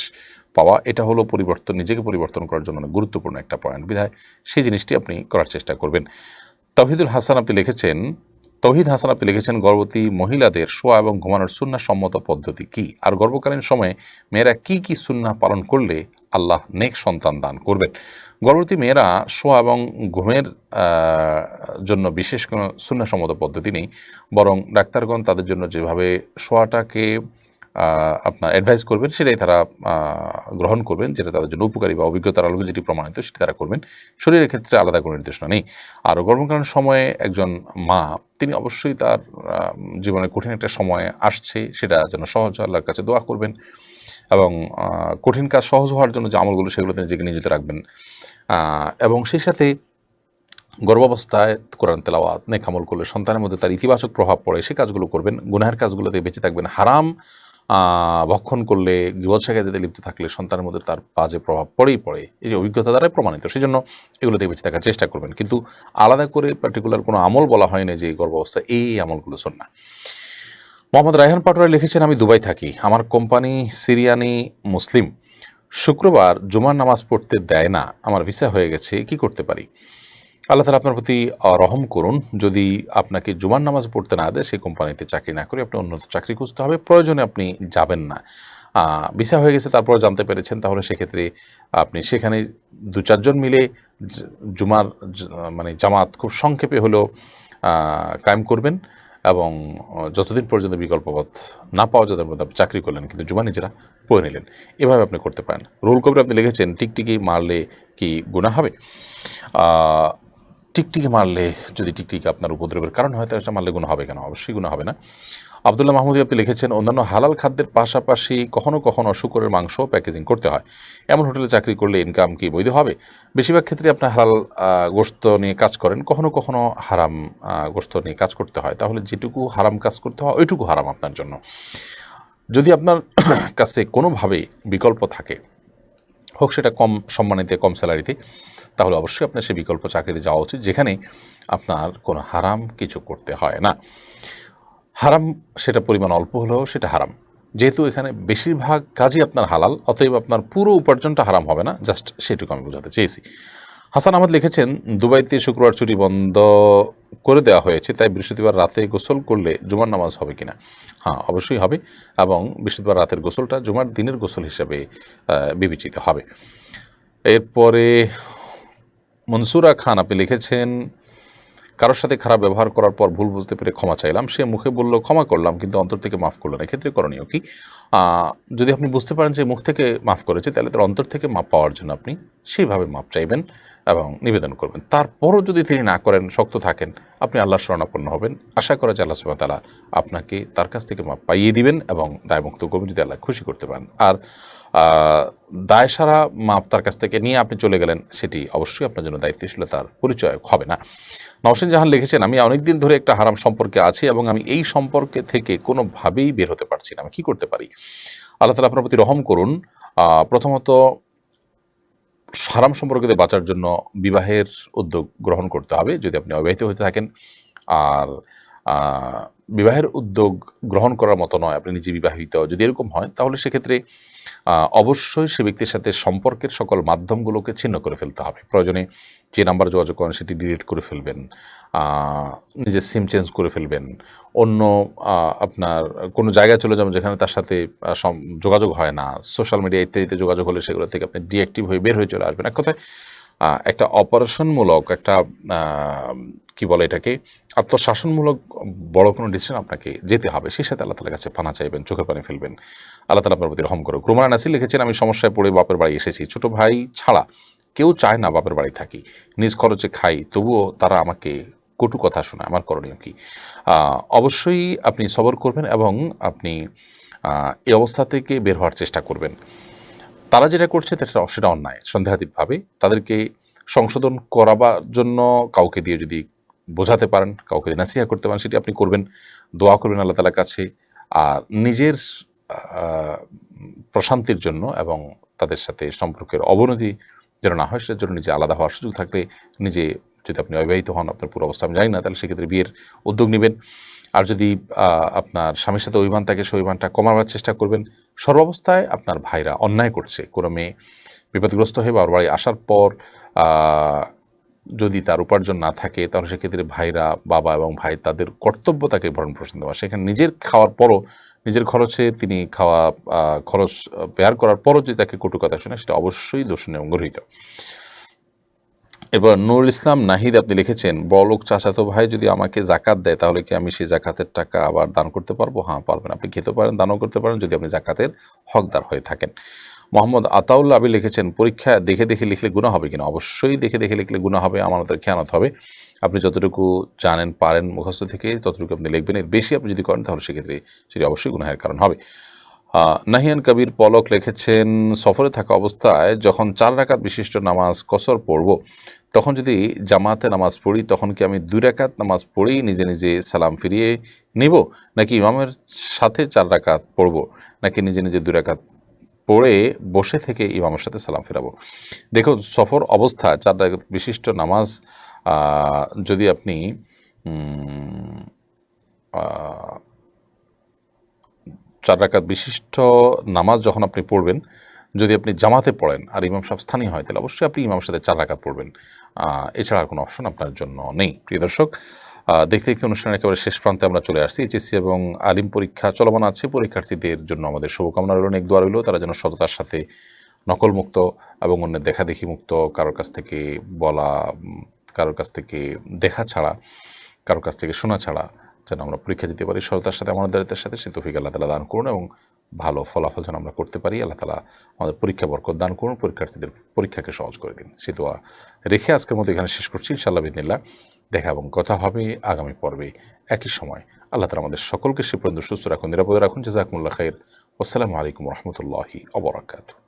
পাওয়া। এটা হলো পরিবর্তন, নিজেকে পরিবর্তন করার জন্য অনেক গুরুত্বপূর্ণ একটা পয়েন্ট, বিধায় সেই জিনিসটি আপনি করার চেষ্টা করবেন। তৌহিদ হাসান আপনি লিখেছেন, গর্ভবতী মহিলাদের শোয়া এবং ঘুমানোর সুন্নাহ সম্মত পদ্ধতি কি? আর গর্ভকালীন সময়ে মেয়েরা কি কি সুন্নাহ পালন করলে আল্লাহ নেক সন্তান দান করবেন। গর্ভবতী মেয়েরা শোয়া এবং ঘুমের জন্য বিশেষ কোনো সুন্নাহসম্মত পদ্ধতি নেই, বরং ডাক্তারগণ তাদের জন্য যেভাবে শোয়াটাকে আপনার অ্যাডভাইস করবেন সেটাই তারা গ্রহণ করবেন, যেটা তাদের জন্য উপকারী বা অভিজ্ঞতার আলোকে যেটি প্রমাণিত সেটি তারা করবেন। শরীরের ক্ষেত্রে আলাদা কোনো নির্দেশনা নেই। আর গর্ভকালীন সময়ে একজন মা তিনি অবশ্যই তার জীবনে কঠিন একটা সময় আসছে, সেটা যেন সহজ হয়, আল্লাহর কাছে দোয়া করবেন এবং কঠিন কাজ সহজ হওয়ার জন্য যে আমলগুলো সেগুলোতে নিজেকে নিয়োজিত রাখবেন। এবং সেই সাথে গর্ভাবস্থায় কোরআন তেলাওয়াত নেক আমল করলে সন্তানের মধ্যে তার ইতিবাচক প্রভাব পড়ে, সে কাজগুলো করবেন। গুনাহের কাজগুলোতে বেঁচে থাকবেন। হারাম ভক্ষণ করলে, গীবত শেখাতে লিপ্ত থাকলে সন্তানের মধ্যে তার বাজে প্রভাব পড়েই পড়ে, এই অভিজ্ঞতা দ্বারাই প্রমাণিত। সেই জন্য এগুলো থেকে বেঁচে থাকার চেষ্টা করবেন। কিন্তু আলাদা করে পার্টিকুলার কোনো আমল বলা হয়নি যে গর্ভাবস্থা এই আমলগুলো সুন্নাহ। মোহাম্মদ রায়হান পাটোয়ারি লিখেছেন, আমি দুবাই থাকি, আমার কোম্পানি সিরিয়ানি মুসলিম, শুক্রবার জুমার নামাজ পড়তে দেয় না, আমার ভিসা হয়ে গেছে, কি করতে পারি? আল্লাহ তাআলা আপনার প্রতি রহম করুন। যদি আপনাকে জুমার নামাজ পড়তে না দেয়, সেই কোম্পানিতে চাকরি না করে আপনি অন্য চাকরি খুঁজতে হবে, প্রয়োজনে আপনি যাবেন না। ভিসা হয়ে গেছে তারপর জানতে পেরেছেন, তাহলে সেক্ষেত্রে আপনি সেখানে 2-4 জন মিলে জুমার মানে জামাত খুব সংক্ষেপে হলেও কায়েম করবেন এবং যতদিন পর্যন্ত বিকল্প পথ না পাওয়া যাদের মধ্যে আপনি চাকরি করলেন কিন্তু জুমা নিজেরা পড়ে নিলেন, এভাবে আপনি করতে পারেন। রুল কবির আপনি লিখেছেন, টিকটিকি মারলে কি গুনাহ হবে? টিকটিকি মারলে যদি টিকটিকি আপনার উপদ্রবের কারণ হয় তাহলে মারলে গুনাহ হবে কেন? অবশ্যই গুনাহ হবে না। আব্দুল্লাহ মাহমুদি আপনি লিখেছেন, অন্যান্য হালাল খাদ্যের পাশাপাশি কখনো কখনো শুকরের মাংস প্যাকেজিং করতে হয়, এমন হোটেলে চাকরি করলে ইনকাম কি বৈধ হবে? বেশিরভাগ ক্ষেত্রে আপনার হালাল গোশত নিয়ে কাজ করেন, কখনো কখনো হারাম গোশত নিয়ে কাজ করতে হয়, তাহলে যেটুকু হারাম কাজ করতে হয় ওইটুকু হারাম আপনার জন্য। যদি আপনার কাছে কোনোভাবে বিকল্প থাকে, হোক সেটা কম সম্মানিতে, কম স্যালারিতে, তাহলে অবশ্যই আপনার সেই বিকল্প চাকরিতে যাওয়া উচিত যেখানে আপনার কোনো হারাম কিছু করতে হয় না। হারাম সেটা পরিমাণ অল্প হলেও সেটা হারাম, যেহেতু এখানে বেশিরভাগ কাজই আপনার হালাল, অতএব আপনার পুরো উপার্জনটা হারাম হবে না, জাস্ট সেটুকু আমি বোঝাতে চেয়েছি। হাসান আহমদ লিখেছেন, দুবাইতে শুক্রবার ছুটি বন্ধ করে দেওয়া হয়েছে, তাই বৃহস্পতিবার রাতে গোসল করলে জুমার নামাজ হবে কিনা? হ্যাঁ, অবশ্যই হবে, এবং বৃহস্পতিবার রাতের গোসলটা জুমার দিনের গোসল হিসাবে বিবেচিত হবে। এরপরে মনসুরা খান আপনি লিখেছেন, কারোর সাথে খারাপ ব্যবহার করার পর ভুল বুঝতে পেরে ক্ষমা চাইলাম, সে মুখে বলল ক্ষমা করলাম কিন্তু অন্তর থেকে মাফ করলো না, এক্ষেত্রে করণীয় কি? যদি আপনি বুঝতে পারেন যে মুখ থেকে মাফ করেছে, তাহলে তার অন্তর থেকে মাপ পাওয়ার জন্য আপনি সেইভাবে মাপ চাইবেন এবং নিবেদন করবেন। তারপরও যদি তিনি না করেন, শক্ত থাকেন, আপনি আল্লাহর শরণাপন্ন হবেন, আশা করা যায় আল্লাহ সুবহানাহু ওয়া তাআলা আপনাকে তার কাছ থেকে মাপ পাইয়ে দিবেন এবং দায়মুক্ত করবেন যদি আল্লাহ খুশি করতে পারেন। আর দায় সারা মাপ তার কাছ থেকে নিয়ে আপনি চলে গেলেন, সেটি অবশ্যই আপনার জন্য দায়িত্বশীলতার পরিচয় হবে না। নওশিন জাহান লিখেছেন, আমি অনেকদিন ধরে একটা হারাম সম্পর্কে আছি এবং আমি এই সম্পর্কে থেকে কোনোভাবেই বের হতে পারছি না, আমি কী করতে পারি? আল্লাহ তাআলা আপনার প্রতি রহম করুন। প্রথমত, হারাম সম্পর্কে বাঁচার জন্য বিবাহের উদ্যোগ গ্রহণ করতে হবে যদি আপনি অবিবাহিত হতে থাকেন। আর বিবাহের উদ্যোগ গ্রহণ করার মতো নয়, আপনি নিজে বিবাহিত যদি এরকম হয়, তাহলে সেক্ষেত্রে অবশ্যই সে ব্যক্তির সাথে সম্পর্কের সকল মাধ্যমগুলোকে ছিন্ন করে ফেলতে হবে। প্রয়োজনে যে নাম্বার যোগাযোগ করেন সেটি ডিলিট করে ফেলবেন, নিজের সিম চেঞ্জ করে ফেলবেন, অন্য আপনার কোনো জায়গায় চলে যাবেন যেখানে তার সাথে যোগাযোগ হয় না, সোশ্যাল মিডিয়া ইত্যাদিতে যোগাযোগ হলে সেগুলো থেকে আপনি ডিঅ্যাক্টিভ হয়ে বের হয়ে চলে আসবেন। এক কথায় একটা অপারেশনমূলক, একটা কি বলে এটাকে, আত্মশাসনমূলক বড় কোনো ডিসিশন আপনাকে যেতে হবে, সেই সাথে আল্লাহ তাআলার কাছে পানা চাইবেন, চোখের পানি ফেলবেন। আল্লাহ তাআলা আপনার প্রতি রহম করুক। রুমানা নাসির লিখেছেন, আমি সমস্যায় পড়ে বাপের বাড়ি এসেছি, ছোট ভাই ছাড়া কেউ চায় না বাপের বাড়ি থাকি, নিজ খরচে খাই, তবুও তারা আমাকে কটু কথা শোনায়, আমার করণীয় কি? অবশ্যই আপনি সবর করবেন এবং আপনি এই অবস্থা থেকে বের হওয়ার চেষ্টা করবেন। তারা যেটা করছে সেটা অন্যায়, সন্দেহাতীতভাবে তাদেরকে সংশোধন করাবার জন্য কাউকে দিয়ে যদি বোঝাতে পারেন, কাউকে নাসিহা করতে পারেন, সেটি আপনি করবেন, দোয়া করবেন আল্লাহ তাআলার কাছে। আর নিজের প্রশান্তির জন্য এবং তাদের সাথে সম্পর্কের অবনতি যেন না হয় সেটার জন্য নিজে আলাদা হওয়ার সুযোগ থাকলে, নিজে যদি আপনি অবিবাহিত হন, আপনার পুরো অবস্থা আমি জানি না, তাহলে সেক্ষেত্রে বিয়ের উদ্যোগ নেবেন। আর যদি আপনার স্বামীর সাথে অভিমান থাকে, সেই অভিমানটা কমাবার চেষ্টা করবেন। সর্বাবস্থায় আপনার ভাইরা অন্যায় করছে, কোনো মেয়ে বিপদগ্রস্ত হয়ে বাবার বাড়ি আসার পর যদি তার উপার্জন না থাকে, তাহলে সেক্ষেত্রে ভাইরা, বাবা এবং ভাই তাদের কর্তব্য তাকে ভরণ পোষণ দেওয়া, সেখানে নিজের খাওয়ার পরও নিজের খরচে তিনি খাওয়া খরচ বেয়ার করার পরও যদি তাকে কটু কথা শোনে, সেটা অবশ্যই দূষণীয় এবং গর্হিত। এবার নুরুল ইসলাম নাহিদ আপনি লিখেছেন, বড়লোক চাচাতো ভাই যদি আমাকে জাকাত দেয় তাহলে কি আমি সেই জাকাতের টাকা আবার দান করতে পারবো? হ্যাঁ, পারবেন। আপনি খেতে পারেন, দানও করতে পারেন যদি আপনি জাকাতের হকদার হয়ে থাকেন। মোহাম্মদ আতাউল্লাহ আবি লিখেছেন, পরীক্ষা দেখে দেখে লিখলে গুনাহ হবে কিনা? অবশ্যই দেখে দেখে লিখলে গুনাহ হবে, আমানতের খেয়ানত হবে। আপনি যতটুকু জানেন পারেন মুখস্থ থেকে ততটুকু আপনি লিখবেন, এর বেশি আপনি যদি করেন তাহলে সেক্ষেত্রে সেটি অবশ্যই গুনাহের কারণ হবে। নাহিয়ান কবির পলক লিখেছেন, সফরে থাকা অবস্থায় যখন 4 রাকাত বিশিষ্ট নামাজ কসর পড়ব, তখন যদি জামাতে নামাজ পড়ি তখন কি আমি 2 রাকাত নামাজ পড়েই নিজে নিজে সালাম ফিরিয়ে নিব, নাকি ইমামের সাথে 4 রাকাত পড়ব, নাকি নিজে নিজে 2 রাকাত পড়ে বসে থেকে ইমামের সাথে সালাম ফিরাবো? দেখুন, সফর অবস্থা 4 রাকাত বিশিষ্ট নামাজ যদি আপনি 4 রাকাত বিশিষ্ট নামাজ যখন আপনি পড়বেন, যদি আপনি জামাতে পড়েন আর ইমাম সাহেব স্থানীয় হয়, তাহলে অবশ্যই আপনি ইমামের সাথে 4 রাকাত পড়বেন। এছাড়া আর কোনো অপশন আপনার জন্য নেই। প্রিয় দর্শক, দেখতে দেখতে অনুষ্ঠানের একেবারে শেষ প্রান্তে আমরা চলে আসছি। এইচএসসি এবং আলিম পরীক্ষা চলমান আছে। পরীক্ষার্থীদের জন্য আমাদের শুভকামনা রইল, নেক দোয়া রইল, তারা যেন সততার সাথে নকলমুক্ত এবং অন্যের দেখাদেখি মুক্ত, কারোর কাছ থেকে বলা, কারোর কাছ থেকে দেখা ছাড়া, কারোর কাছ থেকে শোনা ছাড়া যেন আমরা পরীক্ষা দিতে পারি সততার সাথে, আমানতদারিত্বের সাথে। সে তৌফিক আল্লাহ তাআলা দান করুন এবং ভালো ফলাফল যেন আমরা করতে পারি। আল্লাহ তাআলা আমাদের পরীক্ষা বরকত দান করুন, পরীক্ষার্থীদের পরীক্ষাকে সহজ করে দিন। সে দোয়া রেখে আজকের মতো এখানে শেষ করছি। ইনশাআল্লাহ বিদিনিল্লাহ দেখা এবং কথা হবে আগামী পর্বে একই সময়। আল্লাহ তাআলা আমাদের সকলকে সে পর্যন্ত সুস্থ রাখুন, নিরাপদে রাখুন। জাযাকুমুল্লাহ খাইর। আসসালামু আলাইকুম ওয়া রাহমাতুল্লাহি ওয়া বারাকাতুহু।